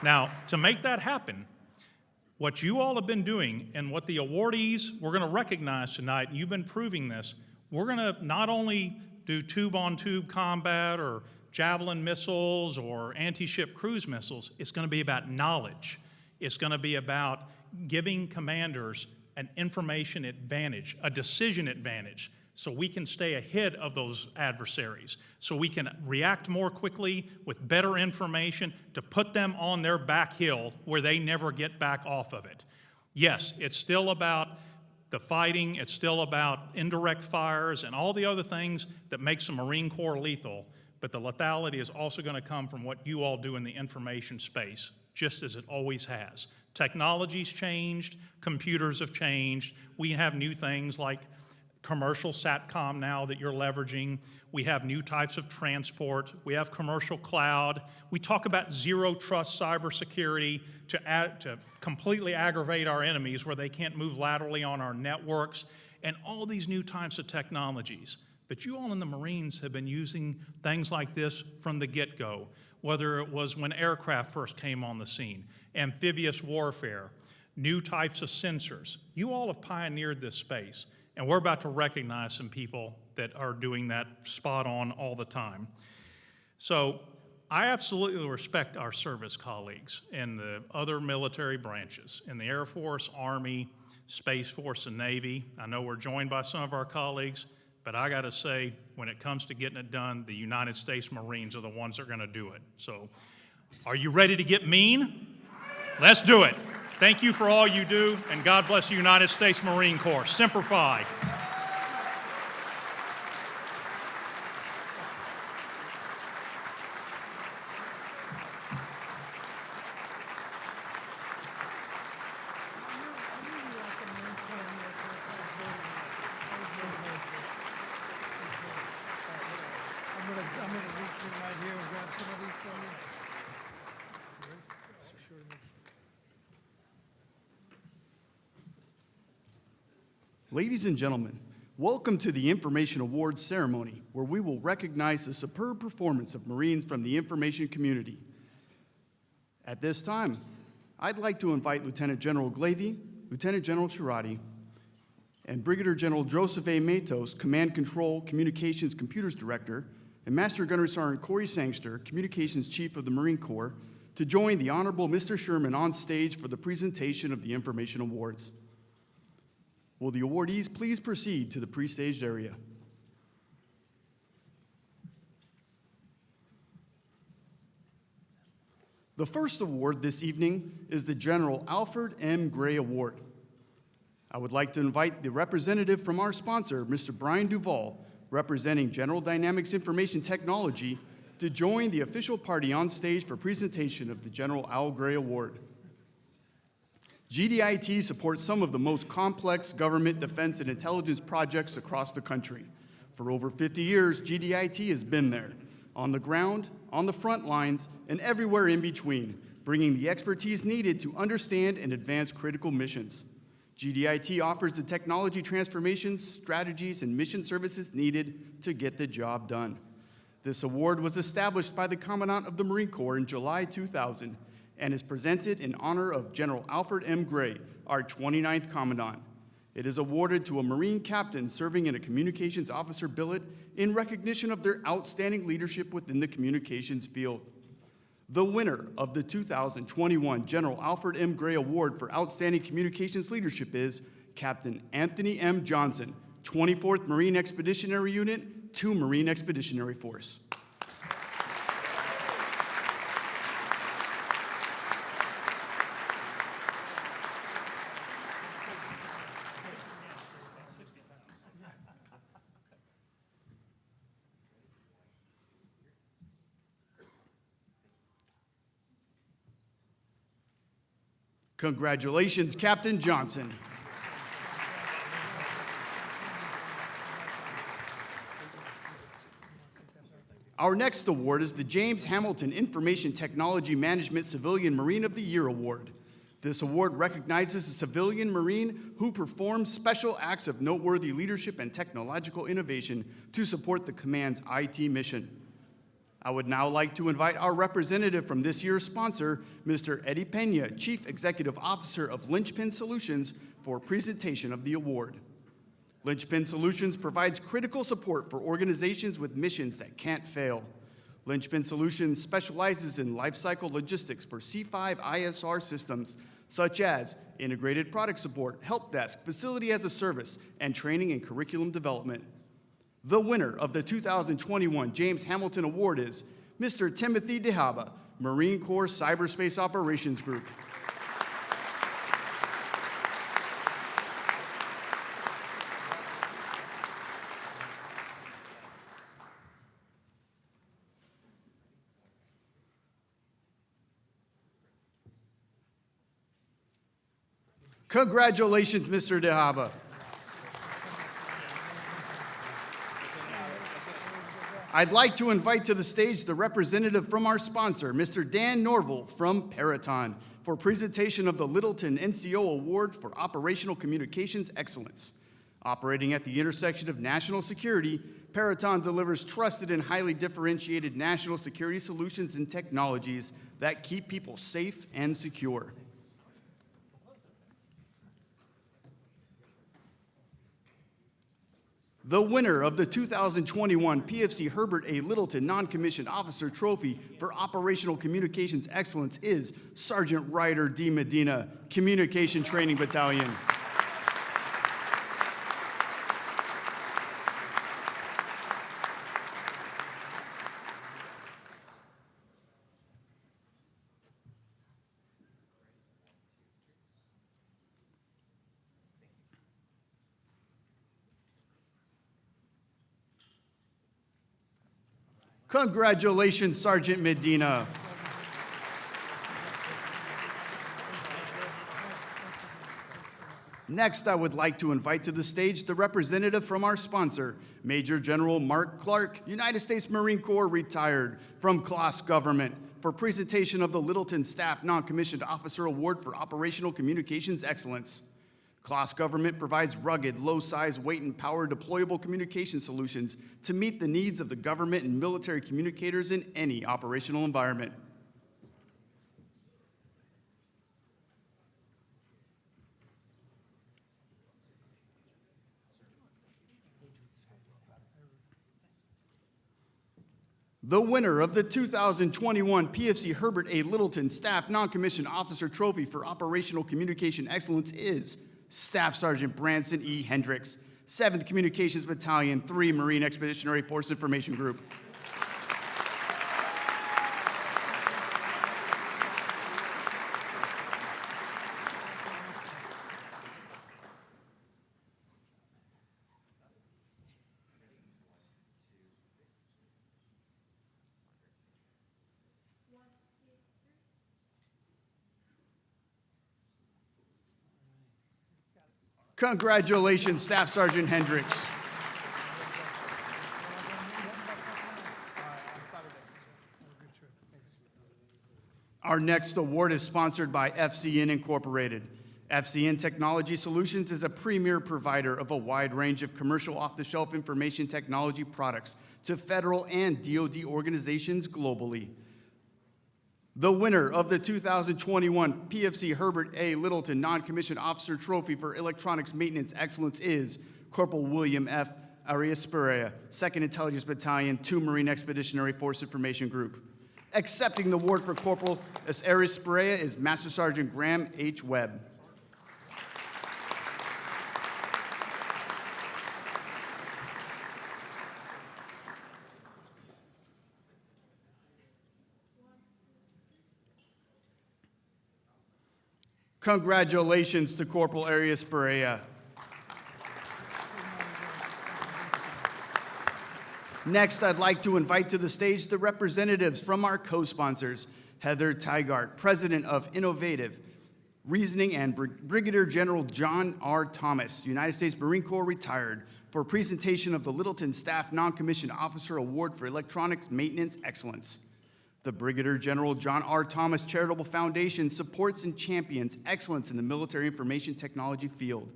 S5: Now, to make that happen, what you all have been doing and what the awardees we're going to recognize tonight, and you've been proving this, we're going to not only do tube-on-tube combat or javelin missiles or anti-ship cruise missiles, it's going to be about knowledge. It's going to be about giving commanders an information advantage, a decision advantage, so we can stay ahead of those adversaries, so we can react more quickly with better information to put them on their back hill where they never get back off of it. Yes, it's still about the fighting, it's still about indirect fires and all the other things that makes the Marine Corps lethal. but the lethality is also going to come from what you all do in the information space, just as it always has. Technology's changed, computers have changed. We have new things like commercial SATCOM now that you're leveraging. We have new types of transport. We have commercial cloud. We talk about zero trust cybersecurity to completely aggravate our enemies where they can't move laterally on our networks, and all these new types of technologies. But you all in the Marines have been using things like this from the get-go, whether it was when aircraft first came on the scene, amphibious warfare, new types of sensors. You all have pioneered this space, and we're about to recognize some people that are doing that spot on all the time. So I absolutely respect our service colleagues in the other military branches, in the Air Force, Army, Space Force, and Navy. I know we're joined by some of our colleagues, but I gotta say, when it comes to getting it done, the United States Marines are the ones that are gonna do it. So, are you ready to get mean? Let's do it. Thank you for all you do, and God bless the United States Marine Corps. Semper Fi.
S2: I'm gonna reach in right here and grab some of these from you.
S6: Ladies and gentlemen, welcome to the Information Awards ceremony, where we will recognize the superb performance of Marines from the information community. At this time, I'd like to invite Lieutenant General Glavy, Lieutenant General Chirati, and Brigadier General Joseph A. Matos, Command Control Communications Computers Director, and Master Gunnery Sergeant Corey Sangster, Communications Chief of the Marine Corps, to join the Honorable Mr. Sherman on stage for the presentation of the Information Awards. Will the awardees please proceed to the pre-staged area? The first award this evening is the General Alfred M. Gray Award. I would like to invite the representative from our sponsor, Mr. Brian Duvall, representing General Dynamics Information Technology, to join the official party on stage for presentation of the General Al Gray Award. GDIT supports some of the most complex government defense and intelligence projects across the country. For over 50 years, GDIT has been there, on the ground, on the front lines, and everywhere in between, bringing the expertise needed to understand and advance critical missions. GDIT offers the technology transformations, strategies, and mission services needed to get the job done. This award was established by the Commandant of the Marine Corps in July 2000 and is presented in honor of General Alfred M. Gray, our 29th Commandant. It is awarded to a Marine captain serving in a communications officer billet in recognition of their outstanding leadership within the communications field. The winner of the 2021 General Alfred M. Gray Award for Outstanding Communications Leadership is Captain Anthony M. Johnson, 24th Marine Expeditionary Unit, 2 Marine Expeditionary Force. Congratulations, Captain Johnson. Our next award is the James Hamilton Information Technology Management Civilian Marine of the Year Award. This award recognizes a civilian Marine who performs special acts of noteworthy leadership and technological innovation to support the command's IT mission. I would now like to invite our representative from this year's sponsor, Mr. Eddie Pena, Chief Executive Officer of Linchpin Solutions, for presentation of the award. Linchpin Solutions provides critical support for organizations with missions that can't fail. Linchpin Solutions specializes in lifecycle logistics for C5 ISR systems, such as integrated product support, help desk, facility as a service, and training and curriculum development. The winner of the 2021 James Hamilton Award is Mr. Timothy DeHaba, Marine Corps Cyberspace Operations Group. Congratulations, Mr. DeHava. I'd like to invite to the stage the representative from our sponsor, Mr. Dan Norville from Peraton, for presentation of the Littleton NCO Award for Operational Communications Excellence. Operating at the intersection of national security, Peraton delivers trusted and highly differentiated national security solutions and technologies that keep people safe and secure. The winner of the 2021 PFC Herbert A. Littleton Non-Commissioned Officer Trophy for Operational Communications Excellence is Sergeant Ryder D. Medina, Communication Training Battalion. Congratulations, Sergeant Medina. Next, I would like to invite to the stage the representative from our sponsor, Major General Mark Clark, United States Marine Corps, retired, from Kloss Government, for presentation of the Littleton Staff Non-Commissioned Officer Award for Operational Communications Excellence. Kloss Government provides rugged, low-size, weight, and power deployable communication solutions to meet the needs of the government and military communicators in any operational environment. The winner of the 2021 PFC Herbert A. Littleton Staff Non-Commissioned Officer Trophy for Operational Communication Excellence is Staff Sergeant Branson E. Hendricks, 7th Communications Battalion, 3 Marine Expeditionary Force Information Group. Congratulations, Staff Sergeant Hendricks. Our next award is sponsored by FCN Incorporated. FCN Technology Solutions is a premier provider of a wide range of commercial off-the-shelf information technology products to federal and DoD organizations globally. The winner of the 2021 PFC Herbert A. Littleton Non-Commissioned Officer Trophy for Electronics Maintenance Excellence is Corporal William F. Arias-Perea, 2nd Intelligence Battalion, 2 Marine Expeditionary Force Information Group. Accepting the award for Corporal Arias-Perea is Master Sergeant Graham H. Webb. Congratulations to Corporal Arias-Perea. Next, I'd like to invite to the stage the representatives from our co-sponsors, Heather Tygart, President of Innovative Reasoning, and Brigadier General John R. Thomas, United States Marine Corps, retired, for presentation of the Littleton Staff Non-Commissioned Officer Award for Electronics Maintenance Excellence. The Brigadier General John R. Thomas Charitable Foundation supports and champions excellence in the military information technology field.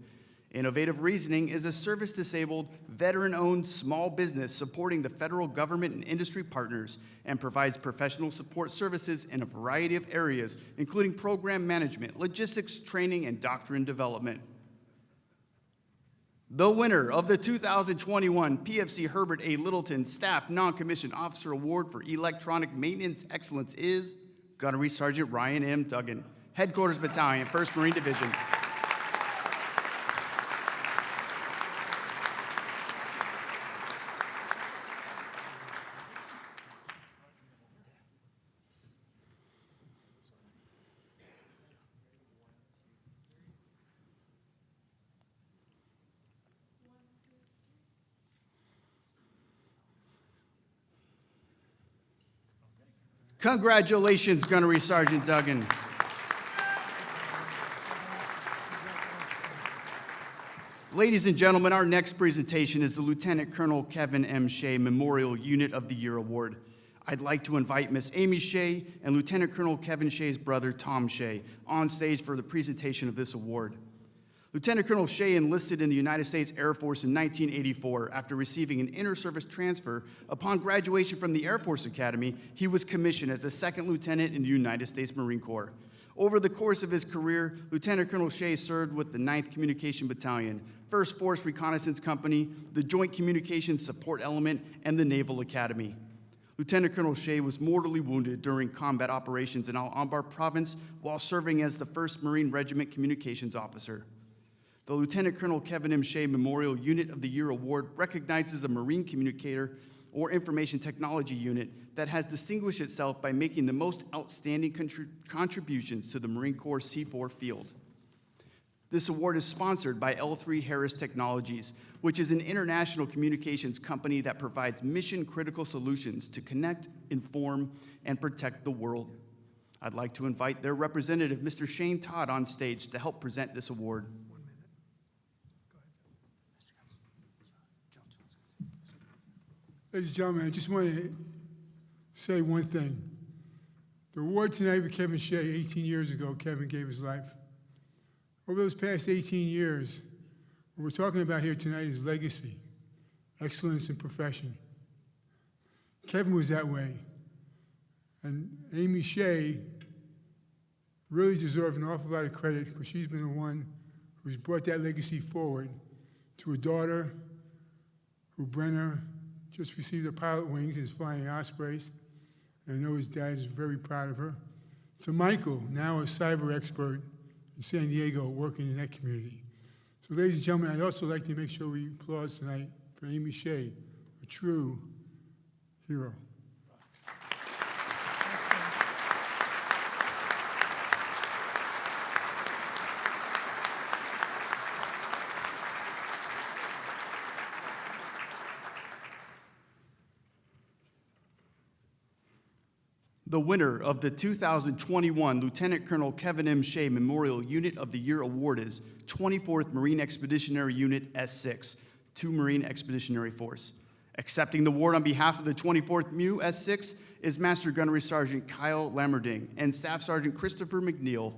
S6: Innovative Reasoning is a service-disabled, veteran-owned small business supporting the federal government and industry partners and provides professional support services in a variety of areas, including program management, logistics, training, and doctrine development. The winner of the 2021 PFC Herbert A. Littleton Staff Non-Commissioned Officer Award for Electronic Maintenance Excellence is Gunnery Sergeant Ryan M. Duggan, Headquarters Battalion, 1st Marine Division. Congratulations, Gunnery Sergeant Duggan. Ladies and gentlemen, our next presentation is the Lieutenant Colonel Kevin M. Shea Memorial Unit of the Year Award. I'd like to invite Miss Amy Shea and Lieutenant Colonel Kevin Shea's brother, Tom Shea, on stage for the presentation of this award. Lieutenant Colonel Shea enlisted in the United States Air Force in 1984. After receiving an inter-service transfer, upon graduation from the Air Force Academy, he was commissioned as a second lieutenant in the United States Marine Corps. Over the course of his career, Lieutenant Colonel Shea served with the 9th Communication Battalion, 1st Force Reconnaissance Company, the Joint Communications Support Element, and the Naval Academy. Lieutenant Colonel Shea was mortally wounded during combat operations in Al-Anbar Province while serving as the 1st Marine Regiment Communications Officer. The Lieutenant Colonel Kevin M. Shea Memorial Unit of the Year Award recognizes a Marine communicator or information technology unit that has distinguished itself by making the most outstanding contributions to the Marine Corps C4 field. This award is sponsored by L3 Harris Technologies, which is an international communications company that provides mission-critical solutions to connect, inform, and protect the world. I'd like to invite their representative, Mr. Shane Todd, on stage to help present this award.
S7: Ladies and gentlemen, I just want to say one thing. The award tonight with Kevin Shea, 18 years ago, Kevin gave his life. Over those past 18 years, what we're talking about here tonight is legacy, excellence in profession. Kevin was that way. And Amy Shea really deserves an awful lot of credit because she's been the one who's brought that legacy forward to a daughter who, Brenner, just received her pilot wings and is flying Ospreys. And I know his dad is very proud of her. To Michael, now a cyber expert in San Diego, working in that community. So ladies and gentlemen, I'd also like to make sure we applaud tonight for Amy Shea, a true hero.
S6: The winner of the 2021 Lieutenant Colonel Kevin M. Shea Memorial Unit of the Year Award is 24th Marine Expeditionary Unit S6, 2 Marine Expeditionary Force. Accepting the award on behalf of the 24th MU S6 is Master Gunnery Sergeant Kyle Lamerding and Staff Sergeant Christopher McNeil.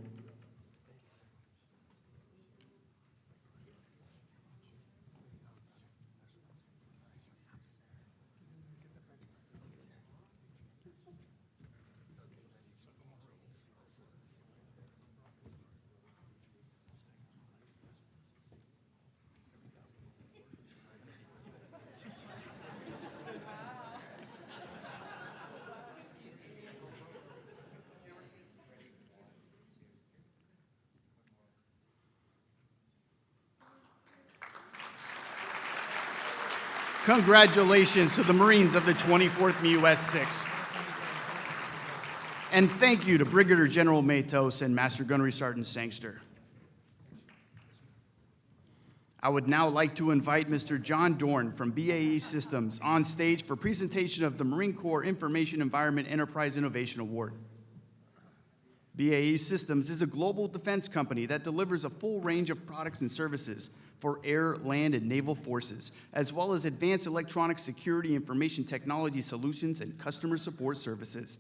S6: Congratulations to the Marines of the 24th MU S6. And thank you to Brigadier General Matos and Master Gunnery Sergeant Sangster. I would now like to invite Mr. John Dorn from BAE Systems on stage for presentation of the Marine Corps Information Environment Enterprise Innovation Award. BAE Systems is a global defense company that delivers a full range of products and services for air, land, and naval forces, as well as advanced electronic security information technology solutions and customer support services.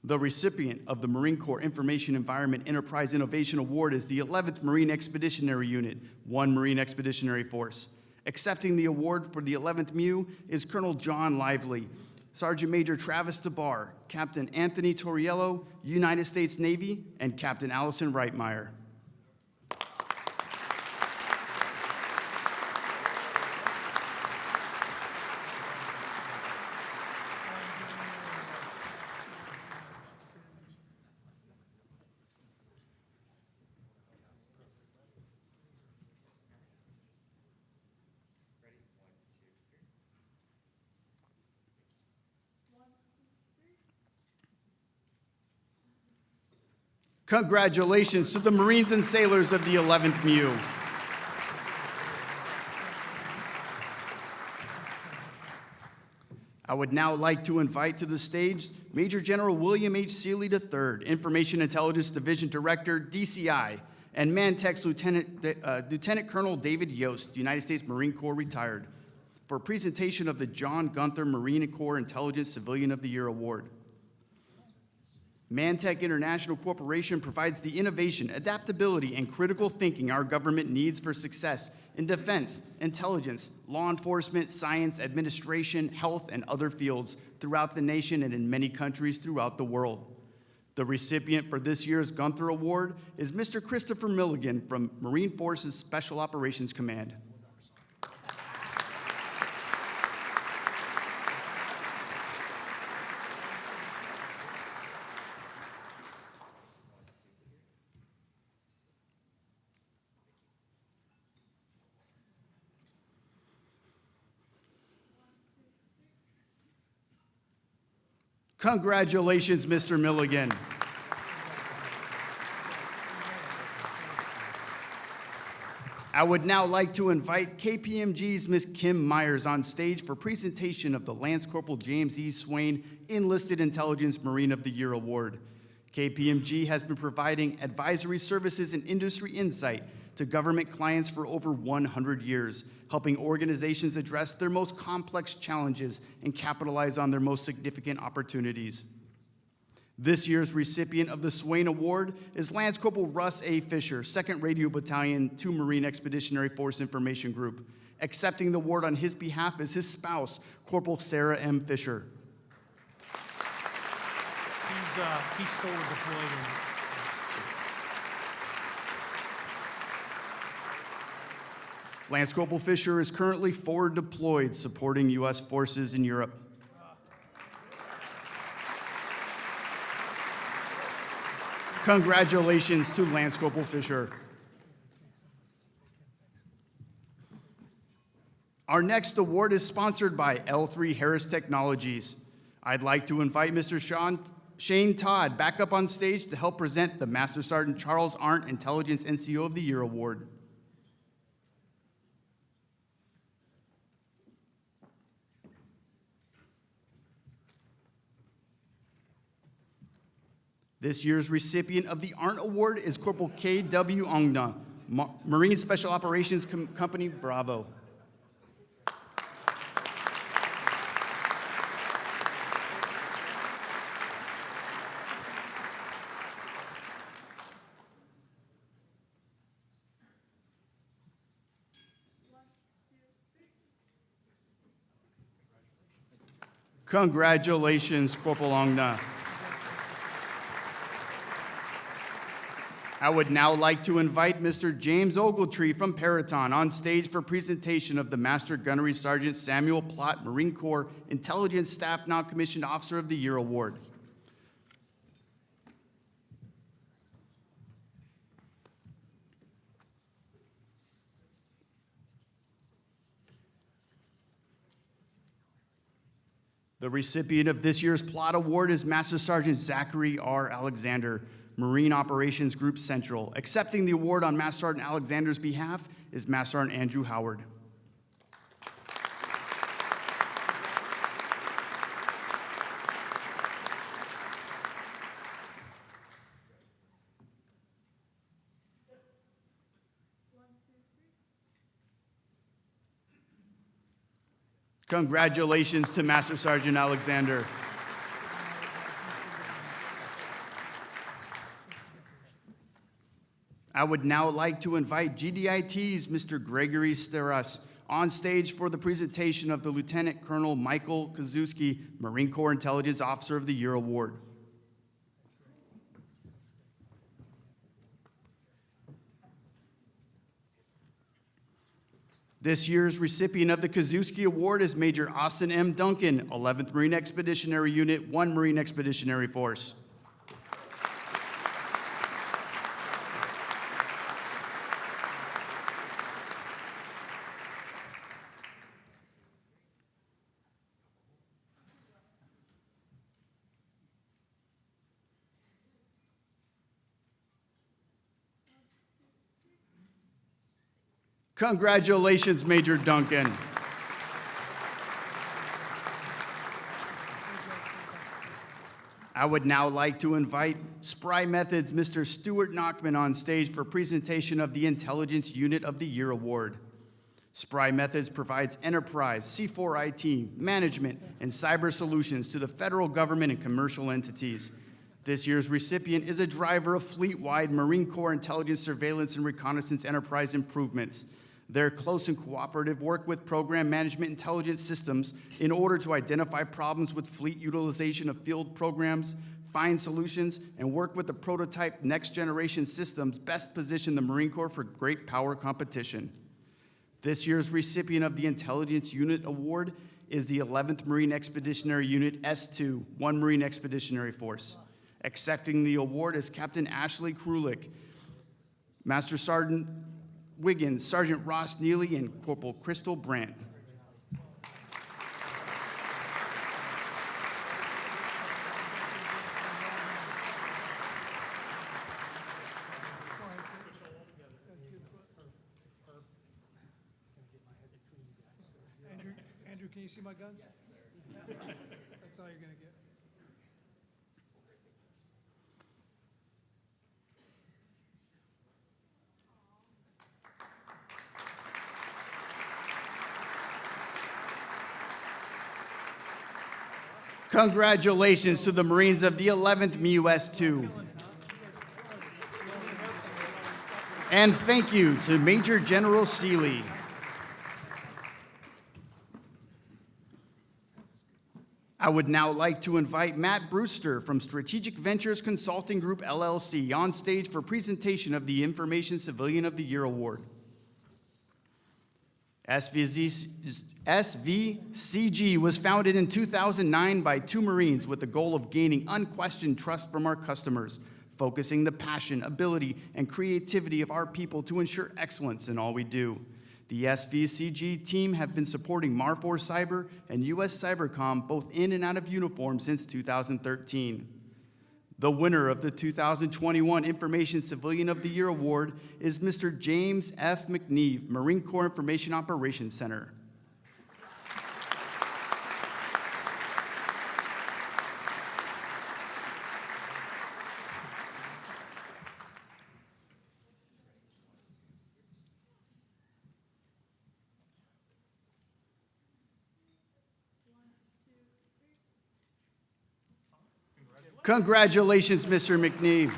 S6: The recipient of the Marine Corps Information Environment Enterprise Innovation Award is the 11th Marine Expeditionary Unit, 1 Marine Expeditionary Force. Accepting the award for the 11th MU is Colonel John Lively, Sergeant Major Travis DeBar, Captain Anthony Torriello, United States Navy, and Captain Allison Reitmeyer. Congratulations to the Marines and sailors of the 11th MU. I would now like to invite to the stage Major General William H. Seeley III, Information Intelligence Division Director, DCI, and Mantech's Lieutenant Colonel David Yost, United States Marine Corps retired, for a presentation of the John Gunther Marine Corps Intelligence Civilian of the Year Award. Mantech International Corporation provides the innovation, adaptability, and critical thinking our government needs for success in defense, intelligence, law enforcement, science, administration, health, and other fields throughout the nation and in many countries throughout the world. The recipient for this year's Gunther Award is Mr. Christopher Milligan from Marine Forces Special Operations Command. Congratulations, Mr. Milligan. I would now like to invite KPMG's Ms. Kim Myers on stage for presentation of the Lance Corporal James E. Swain Enlisted Intelligence Marine of the Year Award. KPMG has been providing advisory services and industry insight to government clients for over 100 years, helping organizations address their most complex challenges and capitalize on their most significant opportunities. This year's recipient of the Swain Award is Lance Corporal Russ A. Fisher, 2nd Radio Battalion, 2 Marine Expeditionary Force Information Group. Accepting the award on his behalf is his spouse, Corporal Sarah M. Fisher.
S4: He's forward deployed.
S6: Lance Corporal Fisher is currently forward deployed, supporting U.S. forces in Europe. Congratulations to Lance Corporal Fisher. Our next award is sponsored by L3 Harris Technologies. I'd like to invite Mr. Shane Todd back up on stage to help present the Master Sergeant Charles Arndt Intelligence NCO of the Year Award. This year's recipient of the Arndt Award is Corporal K.W. Ongna, Marine Special Operations Company, Bravo. Congratulations, Corporal Ongna. I would now like to invite Mr. James Ogletree from Paraton on stage for presentation of the Master Gunnery Sergeant Samuel Plott Marine Corps Intelligence Staff Non-Commissioned Officer of the Year Award. The recipient of this year's Plott Award is Master Sergeant Zachary R. Alexander, Marine Operations Group Central. Accepting the award on Master Sergeant Alexander's behalf is Master Sergeant Andrew Howard. Congratulations to Master Sergeant Alexander. I would now like to invite GDIT's Mr. Gregory Steras on stage for the presentation of the Lieutenant Colonel Michael Kazuski, Marine Corps Intelligence Officer of the Year Award. This year's recipient of the Kazuski Award is Major Austin M. Duncan, 11th Marine Expeditionary Unit, 1 Marine Expeditionary Force. Congratulations, Major Duncan. I would now like to invite Spry Methods' Mr. Stuart Nachman on stage for presentation of the Intelligence Unit of the Year Award. Spry Methods provides enterprise, C4 IT, management, and cyber solutions to the federal government and commercial entities. This year's recipient is a driver of fleet-wide Marine Corps intelligence, surveillance, and reconnaissance enterprise improvements. Their close and cooperative work with program management intelligence systems in order to identify problems with fleet utilization of field programs, find solutions, and work with the prototype next-generation systems best position the Marine Corps for great power competition. This year's recipient of the Intelligence Unit Award is the 11th Marine Expeditionary Unit S2, 1 Marine Expeditionary Force. Accepting the award is Captain Ashley Krulik, Master Sergeant Wiggins, Sergeant Ross Neely, and Corporal Crystal Brandt.
S2: Andrew, can you see my guns? That's all you're gonna get.
S6: Congratulations to the Marines of the 11th MUS-2. And thank you to Major General Seeley. I would now like to invite Matt Brewster from Strategic Ventures Consulting Group, LLC, on stage for presentation of the Information Civilian of the Year Award. SVCG was founded in 2009 by 2 Marines with the goal of gaining unquestioned trust from our customers, focusing the passion, ability, and creativity of our people to ensure excellence in all we do. The SVCG team have been supporting MAR4 Cyber and U.S. Cybercom both in and out of uniform since 2013. The winner of the 2021 Information Civilian of the Year Award is Mr. James F. McNeve, Marine Corps Information Operations Center. Congratulations, Mr. McNeve.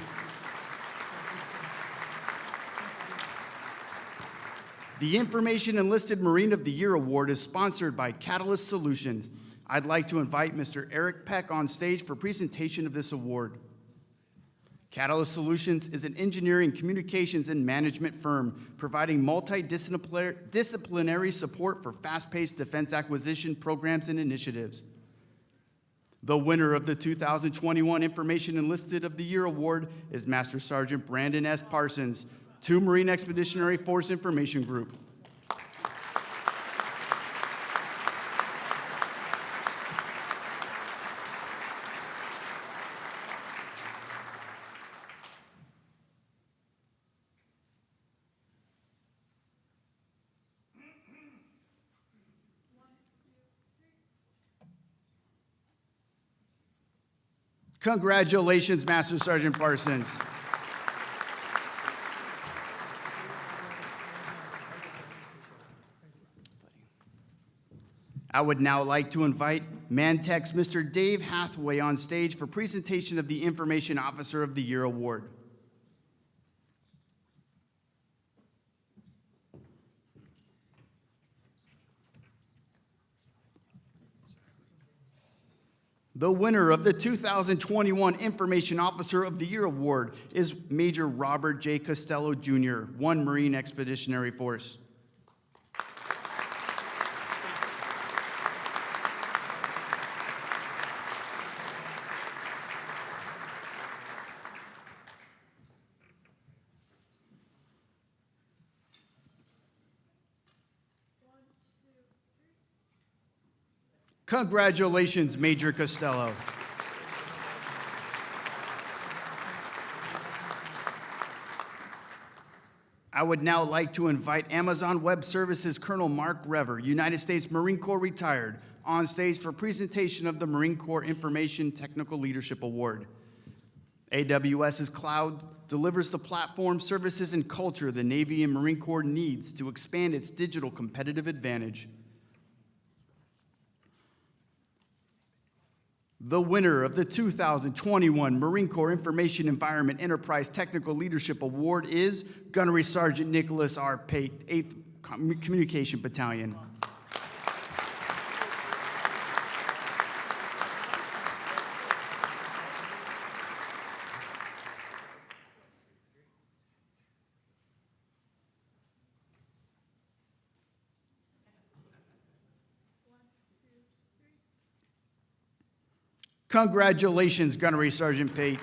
S6: The Information Enlisted Marine of the Year Award is sponsored by Catalyst Solutions. I'd like to invite Mr. Eric Peck on stage for presentation of this award. Catalyst Solutions is an engineering, communications, and management firm providing multidisciplinary support for fast-paced defense acquisition programs and initiatives. The winner of the 2021 Information Enlisted of the Year Award is Master Sergeant Brandon S. Parsons, 2 Marine Expeditionary Force Information Group. Congratulations, Master Sergeant Parsons. I would now like to invite Mantech's Mr. Dave Hathaway on stage for presentation of the Information Officer of the Year Award. The winner of the 2021 Information Officer of the Year Award is Major Robert J. Costello, Jr., 1 Marine Expeditionary Force. Congratulations, Major Costello. I would now like to invite Amazon Web Services Colonel Mark Rever, United States Marine Corps retired, on stage for presentation of the Marine Corps Information Technical Leadership Award. AWS's cloud delivers the platform, services, and culture the Navy and Marine Corps needs to expand its digital competitive advantage. The winner of the 2021 Marine Corps Information Environment Enterprise Technical Leadership Award is Gunnery Sergeant Nicholas R. Pate, 8th Communication Battalion. Congratulations, Gunnery Sergeant Pate.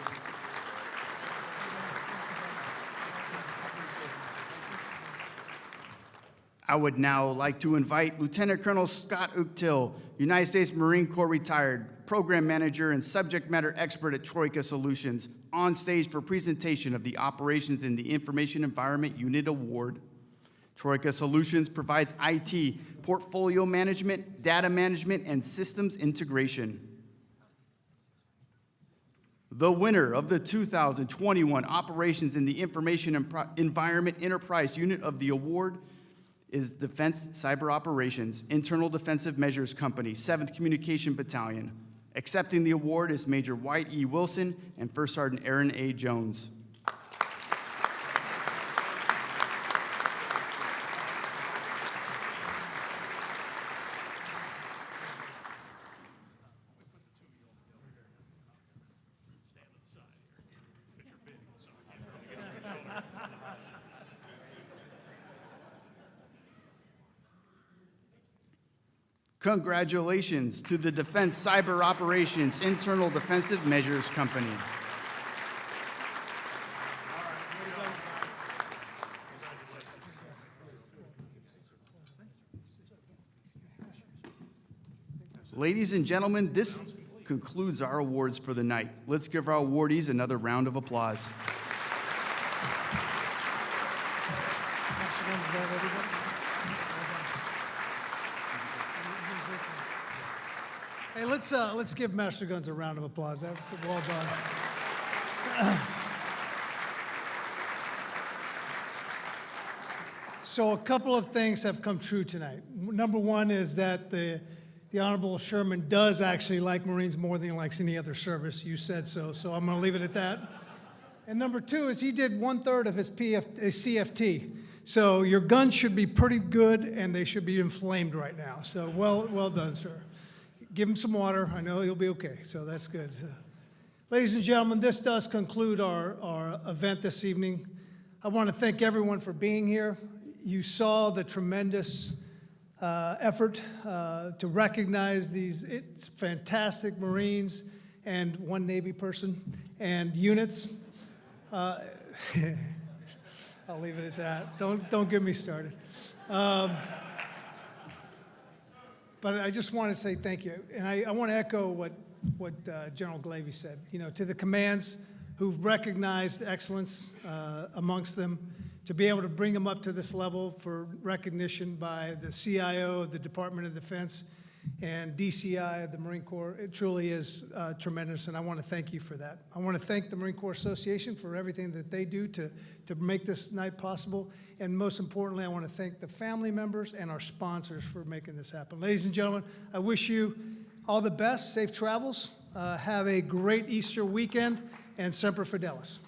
S6: I would now like to invite Lieutenant Colonel Scott Uchtell, United States Marine Corps retired, Program Manager and Subject Matter Expert at Troika Solutions, on stage for presentation of the Operations in the Information Environment Unit Award. Troika Solutions provides IT, portfolio management, data management, and systems integration. The winner of the 2021 Operations in the Information Environment Enterprise Unit of the Award is Defense Cyber Operations, Internal Defensive Measures Company, 7th Communication Battalion. Accepting the award is Major White E. Wilson and First Sergeant Aaron A. Jones. Congratulations to the Defense Cyber Operations Internal Defensive Measures Company. Ladies and gentlemen, this concludes our awards for the night. Let's give our awardees another round of applause.
S2: Hey, let's give Master Guns a round of applause. Well done. So a couple of things have come true tonight. Number one is that the Honorable Sherman does actually like Marines more than he likes any other service. You said so, so I'm going to leave it at that. And number two is he did 1/3 of his CFT. So your guns should be pretty good, and they should be inflamed right now. So well done, sir. Give him some water. I know he'll be okay, so that's good. Ladies and gentlemen, this does conclude our event this evening. I want to thank everyone for being here. You saw the tremendous effort to recognize these fantastic Marines and one Navy person and units. I'll leave it at that. Don't get me started. But I just want to say thank you. And I want to echo what General Glavy said. You know, to the commands who've recognized excellence amongst them, to be able to bring them up to this level for recognition by the CIO of the Department of Defense and DCI of the Marine Corps, it truly is tremendous, and I want to thank you for that. I want to thank the Marine Corps Association for everything that they do to make this night possible, and most importantly, I want to thank the family members and our sponsors for making this happen. Ladies and gentlemen, I wish you all the best, safe travels, have a great Easter weekend, and Semper Fidelis.